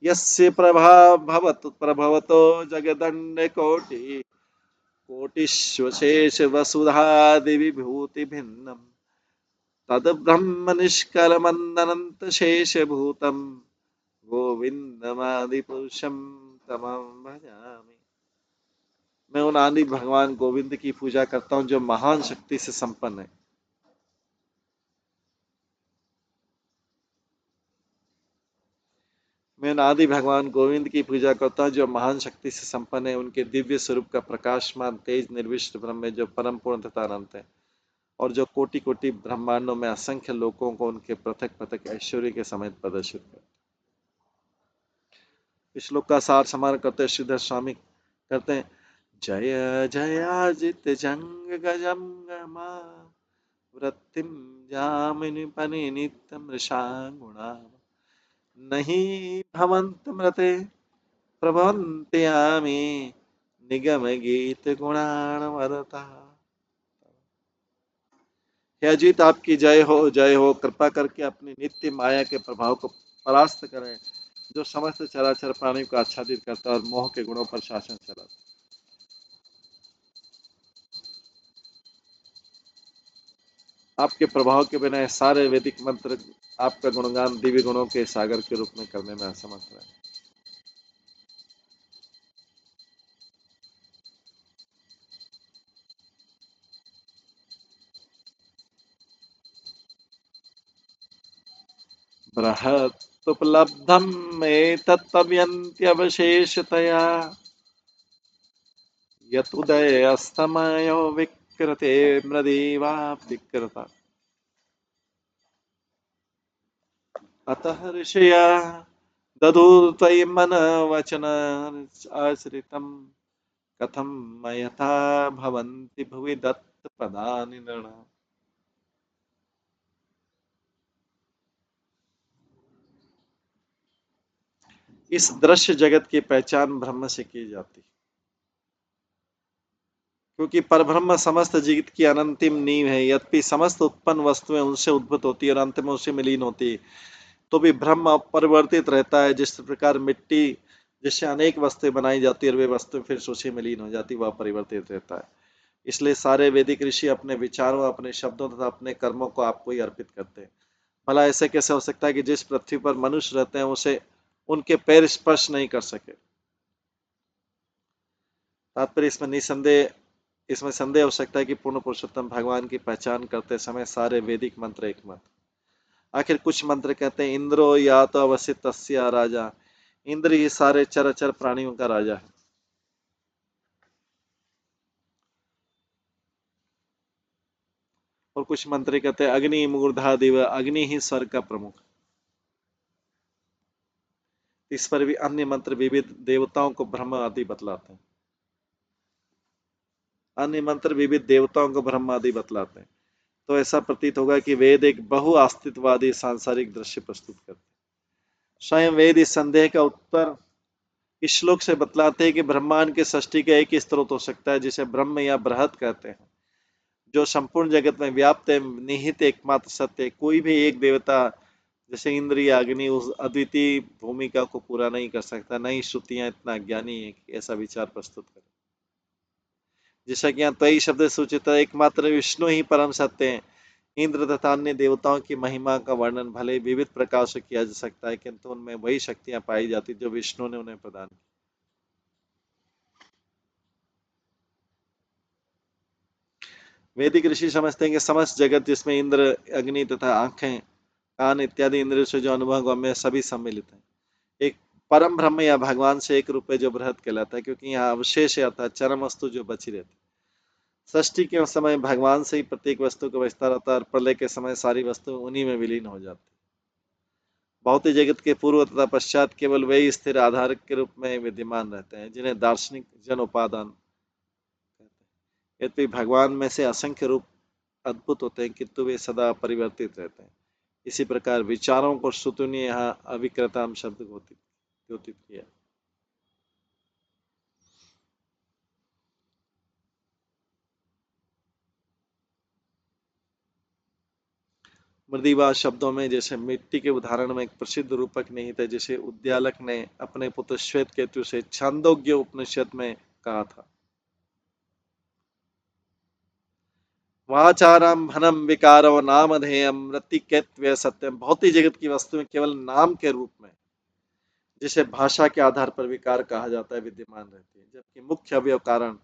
यस्य प्रभवतो जगदण्ड कोटिश्वशेष वसुधादि विभूति भिन्नम तद ब्रह्म निष्कलमनंत शेष भूतम गोविंदमादि पुरुषम तमं भजामि। मैं उन आदि भगवान गोविंद की पूजा करता हूँ जो महान शक्ति से संपन्न है। मैं उन आदि भगवान गोविंद की पूजा करता हूँ जो महान शक्ति से संपन्न है। उनके दिव्य स्वरूप का प्रकाशमान तेज निर्विष्ट ब्रह्म है, जो परम पूर्ण तथा अनंत है और जो कोटि कोटि ब्रह्मांडों में असंख्य लोकों को उनके पृथक पृथक ऐश्वर्य के समेत प्रदर्शित करते। इस श्लोक का सार समार करते श्रीधर स्वामी करते हैं, जय जयाजित जंग गजम गमा वृत्तिम जामिनी पनिनित मृषा गुणा नहीं भवंत मृते प्रभवन्त्यामि निगम गीत गुणाणवरता। हे अजीत आपकी जय हो, कृपा करके अपनी नित्य माया के प्रभाव को परास्त करें, जो समस्त चराचर प्राणियों को आच्छादित करता है और मोह के गुणों पर शासन चलाता है। आपके प्रभाव के बिना सारे वैदिक मंत्र आपका गुणगान दिव्य गुणों के सागर के रूप में करने में असमर्थ है। बृहदुपलब्धम् एतत्तव्यन्त्यवशेषतया यतुदयस्तमयो विकृते मृदेवा विकृता अतः ऋषया दधुर्त्वयि मनवचनाश्रितं कथं मयथा भवन्ति भुवि दत्तपदानि नृणाम्। इस दृश्य जगत की पहचान ब्रह्म से की जाती है, क्योंकि परब्रह्म समस्त जगत की अनंतिम नींव है। यद्यपि समस्त उत्पन्न वस्तुएं उनसे उद्भूत होती है और अंत में उसी में लीन होती है, तो भी ब्रह्म अपरिवर्तित रहता है। जिस प्रकार मिट्टी जिससे अनेक वस्तुएं बनाई जाती है और वे वस्तुएं फिर उसी में लीन हो जाती है, वह परिवर्तित रहता है। इसलिए सारे वैदिक ऋषि अपने विचारों, अपने शब्दों तथा अपने कर्मों को आपको ही अर्पित करते हैं। भला ऐसे कैसे हो सकता है कि जिस पृथ्वी पर मनुष्य रहते हैं उसे उनके पैर स्पर्श नहीं कर सके। तात्पर्य इसमें संदेह हो सकता है कि पूर्ण पुरुषोत्तम भगवान की पहचान करते समय सारे वैदिक मंत्र एक मत। आखिर कुछ मंत्र कहते हैं इंद्रो या तो अवश्य तस्य राजा, इंद्र ही सारे चराचर प्राणियों का राजा है। और कुछ मंत्र कहते हैं अग्नि मूर्धा दिव, अग्नि ही स्वर्ग का प्रमुख। इस पर भी अन्य मंत्र विविध देवताओं को ब्रह्म आदि बतलाते हैं। अन्य मंत्र विविध देवताओं को ब्रह्म आदि बतलाते हैं। तो ऐसा प्रतीत होगा कि वेद एक बहुअस्तित्ववादी सांसारिक दृश्य प्रस्तुत करते हैं। स्वयं वेद इस संदेह का उत्तर इस श्लोक से बतलाते हैं कि ब्रह्मांड के सृष्टि का एक ही स्रोत हो सकता है, जिसे ब्रह्म या बृहत कहते हैं, जो संपूर्ण जगत में व्याप्त है, निहित एकमात्र सत्य है। कोई भी एक देवता जैसे इंद्र या अग्नि उस अद्वितीय भूमिका को पूरा नहीं कर सकता। नई श्रुतियां इतना ज्ञानी है कि ऐसा विचार प्रस्तुत करें। जैसा कि यहाँ तई शब्द सूचित है, एकमात्र विष्णु ही परम सत्य है। इंद्र तथा अन्य देवताओं की महिमा का वर्णन भले विविध प्रकार से किया जा सकता है, किंतु उनमें वही शक्तियां पाई जाती जो विष्णु ने उन्हें प्रदान की। वैदिक ऋषि समझते हैं कि समस्त जगत जिसमें इंद्र, अग्नि तथा आंखें, कान इत्यादि इंद्रियों से जो अनुभव गम्य सभी सम्मिलित है, एक परम ब्रह्म या भगवान से एक रूप है जो बृहत कहलाता है, क्योंकि यहाँ अवशेष अर्थात चरम वस्तु जो बची रहती। सृष्टि के समय भगवान से ही प्रत्येक वस्तु का विस्तार होता है और प्रलय के समय सारी वस्तु उन्हीं में विलीन हो जाती। भौतिक जगत के पूर्व तथा पश्चात केवल वही स्थिर आधार के रूप में विद्यमान रहते हैं, जिन्हें दार्शनिक जन उपादान कहते हैं। यद्यपि भगवान में से असंख्य रूप अद्भुत होते हैं, किंतु वे सदा परिवर्तित रहते हैं। इसी प्रकार विचारों को श्रुति ने यहाँ अविकृताम शब्द घोषित किया। मृदिवा शब्दों में जैसे मिट्टी के उदाहरण में एक प्रसिद्ध रूपक निहित है, जिसे उद्यालक ने अपने पुत्र श्वेत केतु से छांदोग्य उपनिषद में कहा था। वाचारम भनम विकारो नामधेयम मृतिकैत्व सत्यम। भौतिक जगत की वस्तुएं केवल नाम के रूप में, जिसे भाषा के आधार पर विकार कहा जाता है, विद्यमान रहती है, जबकि मुख्य अवयव कारण,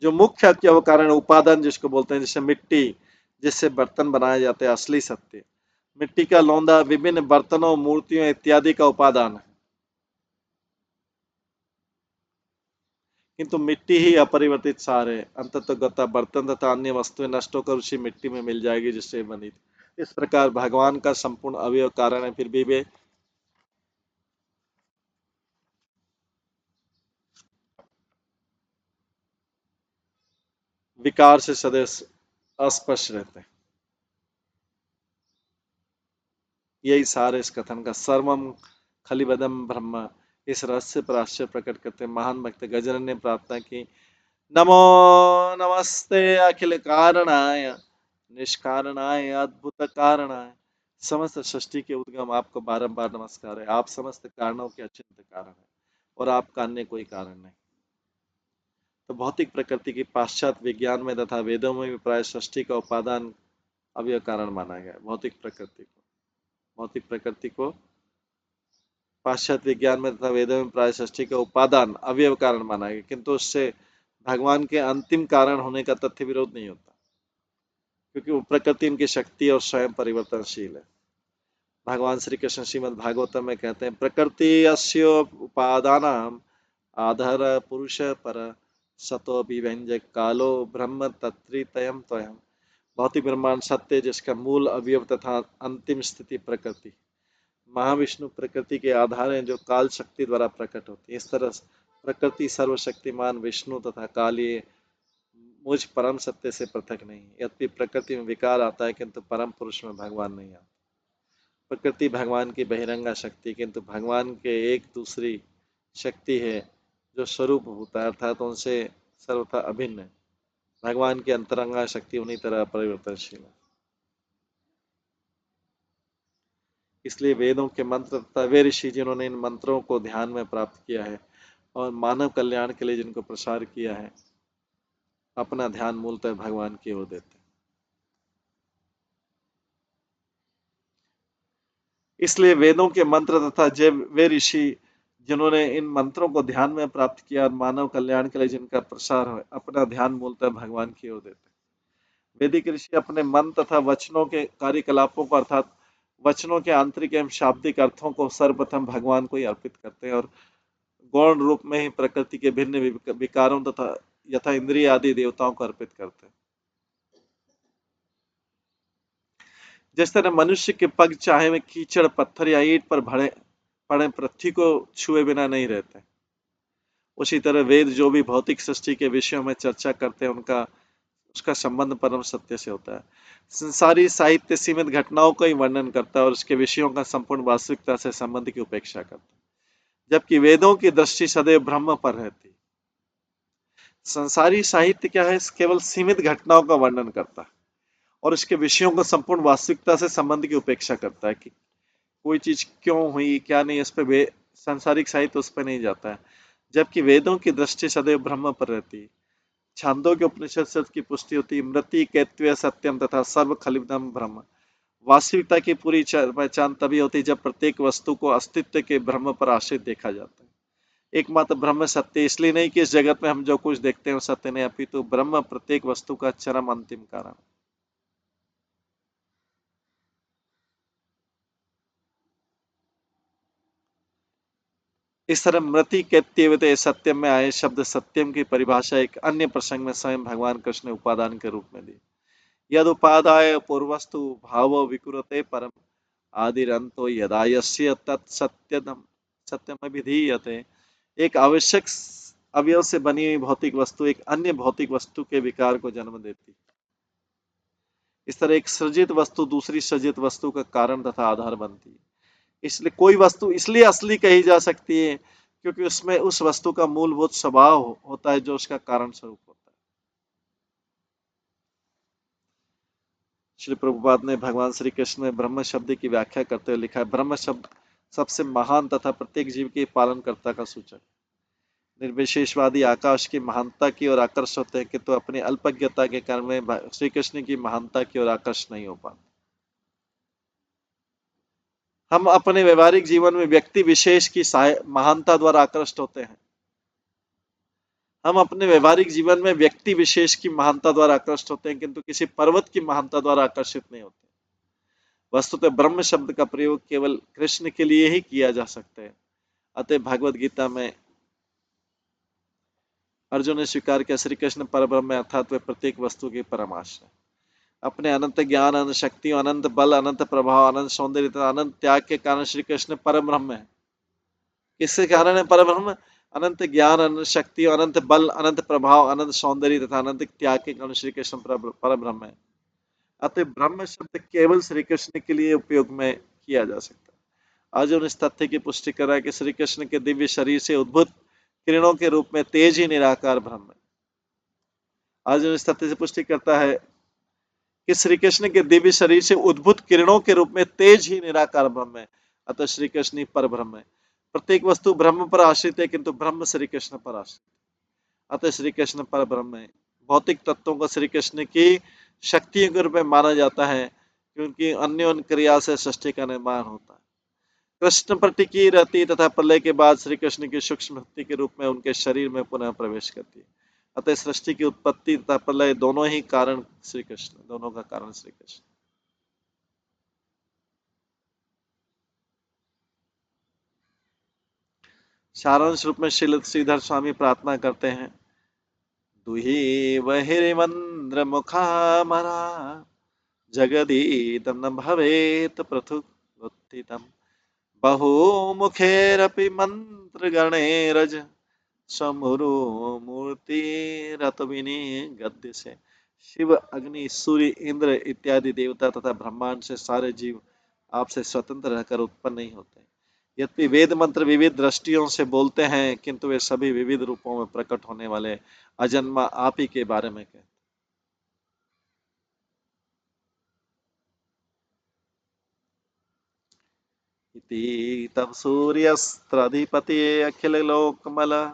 जो मुख्य अवयव कारण उपादान जिसको बोलते हैं, जैसे मिट्टी जिससे बर्तन बनाए जाते हैं, असली सत्य। मिट्टी का लौंदा विभिन्न बर्तनों, मूर्तियों इत्यादि का उपादान है, किंतु मिट्टी ही अपरिवर्तित सार है। अंततः बर्तन तथा अन्य वस्तुएं नष्ट होकर उसी मिट्टी में मिल जाएगी जिससे बनी थी। इस प्रकार भगवान का संपूर्ण अवयव कारण है, फिर भी वे विकार से सदैव अस्पष्ट रहते हैं। यही सार है इस कथन का। सर्वम खलिबदम ब्रह्म। इस रहस्य पर आश्चर्य प्रकट करते महान भक्त गजनन ने प्रार्थना की, नमो नमस्ते अखिल कारणाय निष्कारणाय अद्भुत कारणाय, समस्त सृष्टि के उद्गम आपको बारंबार नमस्कार है। आप समस्त कारणों के अचिंत्य कारण है और आपका अन्य कोई कारण नहीं। तो भौतिक प्रकृति की पाश्चात्य विज्ञान में तथा वेदों में भी प्राय सृष्टि का उपादान अवयव कारण माना गया है। भौतिक प्रकृति को पाश्चात्य विज्ञान में तथा वेदों में प्राय सृष्टि का उपादान अवयव कारण माना गया, किंतु उससे भगवान के अंतिम कारण होने का तथ्य विरोध नहीं होता, क्योंकि वो प्रकृति उनकी शक्ति और स्वयं परिवर्तनशील है। भगवान श्री कृष्ण श्रीमद् भागवतम में कहते हैं, प्रकृति अस्यो उपादानम आधार पुरुष पर सतो विव्यंजक कालो ब्रह्म तत्रितयम त्वयम्। भौतिक ब्रह्मांड सत्य जिसका मूल अवयव तथा अंतिम स्थिति प्रकृति, महाविष्णु प्रकृति के आधार हैं जो काल शक्ति द्वारा प्रकट होती है। इस तरह प्रकृति सर्वशक्तिमान विष्णु तथा काल ये मुझ परम सत्य से पृथक नहीं है। यद्यपि प्रकृति में विकार आता है किंतु परम पुरुष में भगवान नहीं आता। प्रकृति भगवान की बहिरंगा शक्ति, किंतु भगवान के एक दूसरी शक्ति है जो स्वरूप होता है, अर्थात उनसे सर्वथा अभिन्न है। भगवान की अंतरंगा शक्ति उन्हीं तरह परिवर्तनशील है। इसलिए वेदों के मंत्र तथा वे ऋषि जिन्होंने इन मंत्रों को ध्यान में प्राप्त किया है और मानव कल्याण के लिए जिनको प्रसार किया है, अपना ध्यान मूलतः भगवान की ओर देते हैं। इसलिए वेदों के मंत्र तथा जब वे ऋषि जिन्होंने इन मंत्रों को ध्यान में प्राप्त किया और मानव कल्याण के लिए जिनका प्रसार है, अपना ध्यान मूलतः भगवान की ओर देते हैं। वैदिक ऋषि अपने मन तथा वचनों के कार्यकलापों को, अर्थात वचनों के आंतरिक एवं शाब्दिक अर्थों को सर्वप्रथम भगवान को ही अर्पित करते हैं और गौण रूप में ही प्रकृति के भिन्न विकारों तथा यथा इंद्रिय आदि देवताओं को अर्पित करते हैं। जिस तरह मनुष्य के पग चाहे वे कीचड़ पत्थर या ईंट पर पड़े पृथ्वी को छुए बिना नहीं रहते, उसी तरह वेद जो भी भौतिक सृष्टि के विषयों में चर्चा करते हैं उसका संबंध परम सत्य से होता है। संसारी साहित्य सीमित घटनाओं का ही वर्णन करता है और उसके विषयों का संपूर्ण वास्तविकता से संबंध की उपेक्षा करता है, जबकि वेदों की दृष्टि सदैव ब्रह्म पर रहती है। संसारी साहित्य क्या है? केवल सीमित घटनाओं का वर्णन करता है और उसके विषयों को संपूर्ण वास्तविकता से संबंध की उपेक्षा करता है कि कोई चीज क्यों हुई क्या नहीं, इस पे सांसारिक साहित्य उस पर नहीं जाता है, जबकि वेदों की दृष्टि सदैव ब्रह्म पर रहती है। छांदों के उपनिषद से की पुष्टि होती है, मृति कैत्व सत्यम तथा सर्व खलिदम ब्रह्म। वास्तविकता की पूरी पहचान तभी होती है जब प्रत्येक वस्तु को अस्तित्व के ब्रह्म पर आश्रित देखा जाता है। एकमात्र ब्रह्म सत्य इसलिए नहीं कि इस जगत में हम जो कुछ देखते हैं वो सत्य नहीं, अपितु ब्रह्म प्रत्येक वस्तु का चरम अंतिम कारण। इस तरह मृति कैत्यवते सत्यम में आए शब्द सत्यम की परिभाषा एक अन्य प्रसंग में स्वयं भगवान कृष्ण ने उपादान के रूप में दी। यद उपादाय पूर्वस्तु भाव विकुरते परम आदिरंतो यदायस्य तत्सत्यम सत्यमभिधीयते। एक आवश्यक अवयव से बनी हुई भौतिक वस्तु एक अन्य भौतिक वस्तु के विकार को जन्म देती। इस तरह एक सृजित वस्तु दूसरी सृजित वस्तु का कारण तथा आधार बनती है। इसलिए कोई वस्तु इसलिए असली कही जा सकती है क्योंकि उसमें उस वस्तु का मूलभूत स्वभाव होता है जो उसका कारण स्वरूप होता है। श्री प्रभुपाद ने भगवान श्री कृष्ण में ब्रह्म शब्द की व्याख्या करते हुए लिखा है, ब्रह्म शब्द सबसे महान तथा प्रत्येक जीव के पालनकर्ता का सूचक। निर्विशेषवादी आकाश की महानता की ओर आकर्षित होते हैं किंतु अपनी अल्पज्ञता के कारण में श्री कृष्ण की महानता की ओर आकर्षित नहीं हो पाते। हम अपने व्यवहारिक जीवन में व्यक्ति विशेष की महानता द्वारा आकर्षित होते हैं। हम अपने व्यवहारिक जीवन में व्यक्ति विशेष की महानता द्वारा आकर्षित होते हैं किंतु किसी पर्वत की महानता द्वारा आकर्षित नहीं होते। वस्तुतः ब्रह्म शब्द का प्रयोग केवल कृष्ण के लिए ही किया जा सकता है। अतः भगवत गीता में अर्जुन ने स्वीकार किया, श्री कृष्ण परब्रह्म अर्थात वे प्रत्येक वस्तु की परमाश्रय। अपने अनंत ज्ञान, अनंत शक्ति, अनंत बल, अनंत प्रभाव, अनंत सौंदर्य तथा अनंत त्याग के कारण श्री कृष्ण परब्रह्म है। किसके कारण है परब्रह्म? अनंत ज्ञान, अनंत शक्ति, अनंत बल, अनंत प्रभाव, अनंत सौंदर्य तथा अनंत त्याग के कारण श्री कृष्ण परब्रह्म है। अतः ब्रह्म शब्द केवल श्री कृष्ण के लिए उपयोग में किया जा सकता है। अर्जुन इस तथ्य की पुष्टि कर रहा है कि श्री कृष्ण के दिव्य शरीर से उद्भूत किरणों के रूप में तेज ही निराकार ब्रह्म है। अर्जुन इस तथ्य से पुष्टि करता है कि श्री कृष्ण के दिव्य शरीर से उद्भूत किरणों के रूप में तेज ही निराकार ब्रह्म है। अतः श्री कृष्ण ही पर ब्रह्म है। प्रत्येक वस्तु ब्रह्म पर आश्रित है, किंतु ब्रह्म श्री कृष्ण पर आश्रित है। अतः श्री कृष्ण पर ब्रह्म है। भौतिक तत्वों को श्री कृष्ण की शक्तियों के रूप में माना जाता है, क्योंकि अन्योन्य क्रिया से सृष्टि का निर्माण होता है। कृष्ण पर टिकी रहती तथा प्रलय के बाद श्री कृष्ण की सूक्ष्म शक्ति के रूप में उनके शरीर में पुनः प्रवेश करती है। अतः सृष्टि की उत्पत्ति तथा प्रलय दोनों ही कारण श्री कृष्ण, दोनों का कारण श्री कृष्ण। सारांश रूप में श्रीधर स्वामी प्रार्थना करते हैं, दुही बहिर्मंद्र मुखामरा जगदीदं न भवेत् पृथुगुत्थितम् बहुमुखेरपि मंत्रगणैरज समूरो मूर्तिरतविनी गद्य से। शिव, अग्नि, सूर्य, इंद्र इत्यादि देवता तथा ब्रह्मांड से सारे जीव आपसे स्वतंत्र रहकर उत्पन्न नहीं होते। यद्यपि वेद मंत्र विविध दृष्टियों से बोलते हैं, किंतु वे सभी विविध रूपों में प्रकट होने वाले अजन्मा आप ही के बारे में कहते हैं। इति तब सूर्यस्त्राधिपति अखिल लोकमल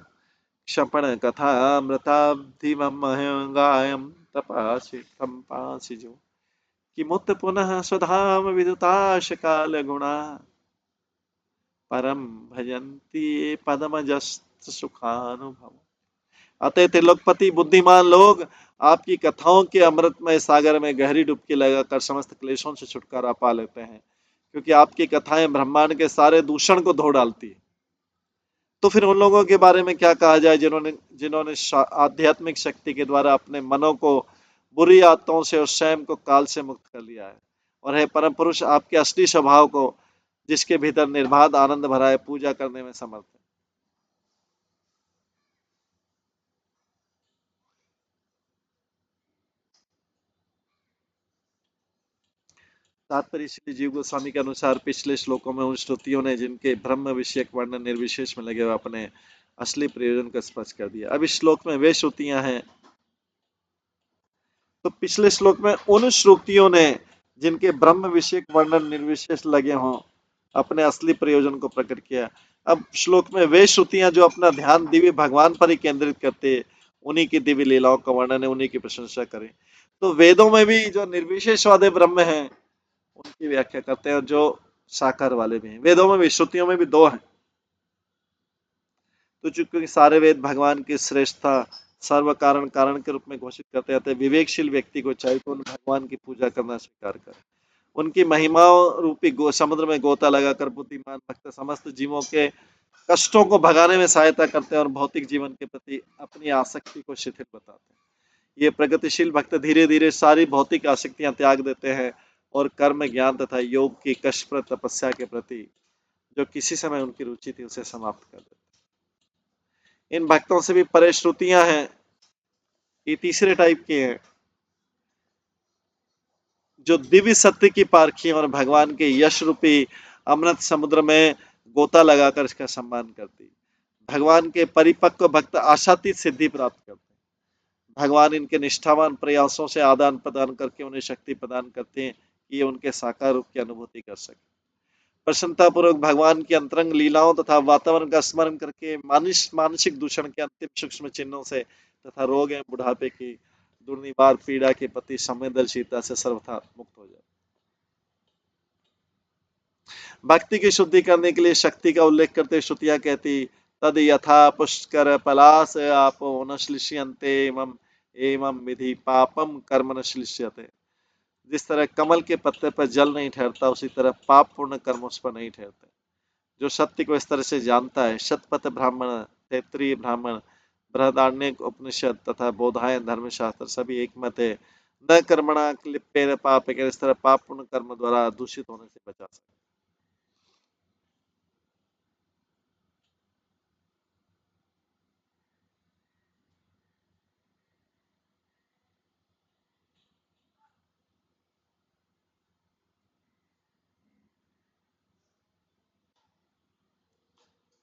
क्षपण कथामृताब्धिमहंगायं तपासि सम्पासिजो किमुत पुनः स्वधाम विदुताश काल गुणा परम भजन्ति ये पदमजस्त सुखानुभव। अतः त्रिलोकपति बुद्धिमान लोग आपकी कथाओं के अमृतमय सागर में गहरी डुबकी लगाकर समस्त क्लेशों से छुटकारा पा लेते हैं, क्योंकि आपकी कथाएं ब्रह्मांड के सारे दूषण को धो डालती है। तो फिर उन लोगों के बारे में क्या कहा जाए जिन्होंने जिन्होंने आध्यात्मिक शक्ति के द्वारा अपने मनों को बुरी आदतों से और स्वयं को काल से मुक्त कर लिया है, और है परम पुरुष आपके असली स्वभाव को, जिसके भीतर निर्बाध आनंद भरा है, पूजा करने में समर्थ है। तात्पर्य श्री जीव गोस्वामी के अनुसार पिछले श्लोकों में उन श्रुतियों ने जिनके ब्रह्म विषयक वर्णन निर्विशेष में लगे हुए अपने असली प्रयोजन को स्पष्ट कर दिया। अब इस श्लोक में वे श्रुतियां हैं, तो पिछले श्लोक में उन श्रुतियों ने जिनके ब्रह्म विषयक वर्णन निर्विशेष लगे हों अपने असली प्रयोजन को प्रकट किया। अब श्लोक में वे श्रुतियां जो अपना ध्यान दिव्य भगवान पर ही केंद्रित करते, उन्हीं की दिव्य लीलाओं का वर्णन है, उन्हीं की प्रशंसा करें। तो वेदों में भी जो निर्विशेषवादी ब्रह्म है उनकी व्याख्या करते हैं, और जो साकार वाले भी हैं। वेदों में भी, श्रुतियों में भी दो हैं। तो चूंकि सारे वेद भगवान की श्रेष्ठता सर्व कारण कारण के रूप में घोषित करते रहते हैं, विवेकशील व्यक्ति को चाहिए तो उन भगवान की पूजा करना स्वीकार करे। उनकी महिमाओं रूपी समुद्र में गोता लगाकर बुद्धिमान भक्त समस्त जीवों के कष्टों को भगाने में सहायता करते हैं और भौतिक जीवन के प्रति अपनी आसक्ति को शिथिल बताते हैं। ये प्रगतिशील भक्त धीरे धीरे सारी भौतिक आसक्तियां त्याग देते हैं और कर्म, ज्ञान तथा योग की कष्टप्रद तपस्या के प्रति जो किसी समय उनकी रुचि थी उसे समाप्त कर देते हैं। इन भक्तों से भी परे श्रुतियां हैं, ये तीसरे टाइप के हैं, जो दिव्य सत्य की पारखी और भगवान के यश रूपी अमृत समुद्र में गोता लगाकर इसका सम्मान करती। भगवान के परिपक्व भक्त आशातीत सिद्धि प्राप्त करते हैं। भगवान इनके निष्ठावान प्रयासों से आदान प्रदान करके उन्हें शक्ति प्रदान करते हैं कि ये उनके साकार रूप की अनुभूति कर सके। प्रसन्नता पूर्वक भगवान की अंतरंग लीलाओं तथा वातावरण का स्मरण करके मानसिक दूषण के अंतिम सूक्ष्म चिन्हों से तथा रोग एवं बुढ़ापे की दुर्निवार पीड़ा के प्रति संवेदनशीलता से सर्वथा मुक्त हो जाए। भक्ति की शुद्धि करने के लिए शक्ति का उल्लेख करते श्रुतियां कहती, तद यथा पुष्कर पलास आपो न श्लिष्यन्ते एवं एवं विधि पापम कर्म न श्लिष्यते। जिस तरह कमल के पत्ते पर जल नहीं ठहरता, उसी तरह पाप पूर्ण कर्म उस पर नहीं ठहरते। जो सत्य को इस तरह से जानता है, शतपथ ब्राह्मण, तैत्रीय ब्राह्मण, बृहदारण्यक उपनिषद तथा बोधायन धर्मशास्त्र सभी एक मत है, न कर्मणा क्लिप्येन पाप, इस तरह पाप पूर्ण कर्म द्वारा दूषित होने से बचा सकते।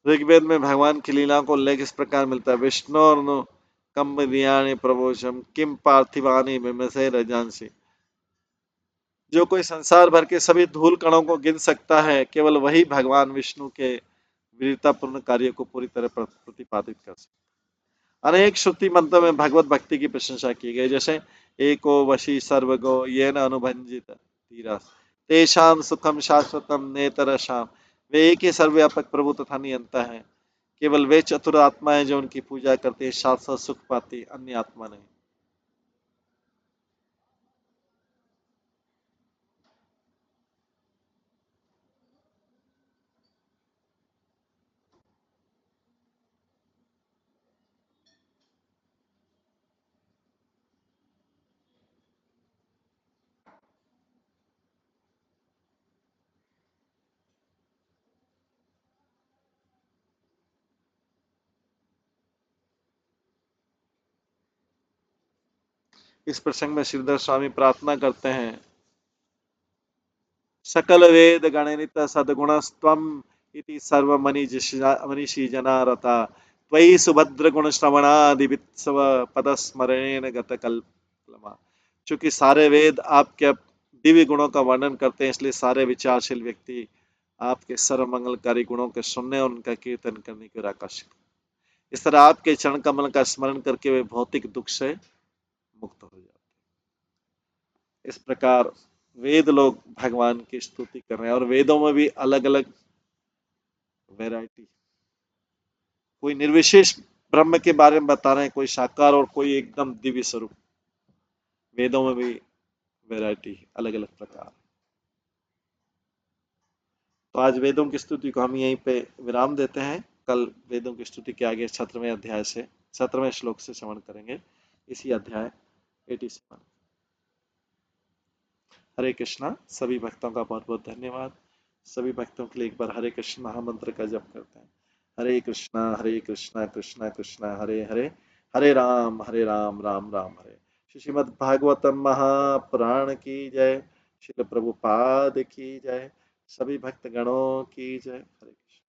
ऋग्वेद में भगवान की लीलाओं को उल्लेख इस प्रकार मिलता है, विष्णु कम प्रभोषम किम पार्थिवानी विमसे रजांसी। जो कोई संसार भर के सभी धूल कणों को गिन सकता है, केवल वही भगवान विष्णु के वीरतापूर्ण कार्य को पूरी तरह प्रतिपादित कर सकता। अनेक श्रुति मंत्रों में भगवत भक्ति की प्रशंसा की गई, जैसे एको वशी सर्वगो येन अनुभंजित धीरा तेषाम सुखम शाश्वतम नेतरशाम। वे एक ही सर्वव्यापक प्रभु तथा नियंता है। केवल वे चतुर आत्माएं जो उनकी पूजा करती है शाश्वत सुख पाती, अन्य आत्मा नहीं। इस प्रसंग में श्रीधर स्वामी प्रार्थना करते हैं, सकल वेद गणनित सद्गुणस्त्वम इति सर्व मनीषी जना रता त्वयि सुभद्र गुण श्रवणादि वित्सव पदस्मरणेन गत कल्पमा। चूंकि सारे वेद आपके दिव्य गुणों का वर्णन करते हैं, इसलिए सारे विचारशील व्यक्ति आपके सर्व मंगलकारी गुणों के सुनने और उनका कीर्तन करने की ओर आकर्षित। इस तरह आपके चरण कमल का स्मरण करके वे भौतिक दुख से मुक्त हो जाते। इस प्रकार वेद लोग भगवान की स्तुति कर रहे हैं, और वेदों में भी अलग अलग वैरायटी, कोई निर्विशेष ब्रह्म के बारे में बता रहे हैं, कोई साकार और कोई एकदम दिव्य स्वरूप। वेदों में भी वैरायटी, अलग अलग प्रकार। तो आज वेदों की स्तुति को हम यहीं पे विराम देते हैं। कल वेदों की स्तुति के आगे 17वें अध्याय से 17वें श्लोक से श्रवण करेंगे, इसी अध्याय 87। हरे कृष्णा। सभी भक्तों का बहुत बहुत धन्यवाद। सभी भक्तों के लिए एक बार हरे कृष्ण महामंत्र का जप करते हैं। हरे कृष्णा कृष्णा कृष्णा हरे हरे, हरे राम राम राम हरे। श्रीमद् भागवतम महापुराण की जय। श्रील प्रभुपाद की जय। सभी भक्त गणों की जय। हरे कृष्ण।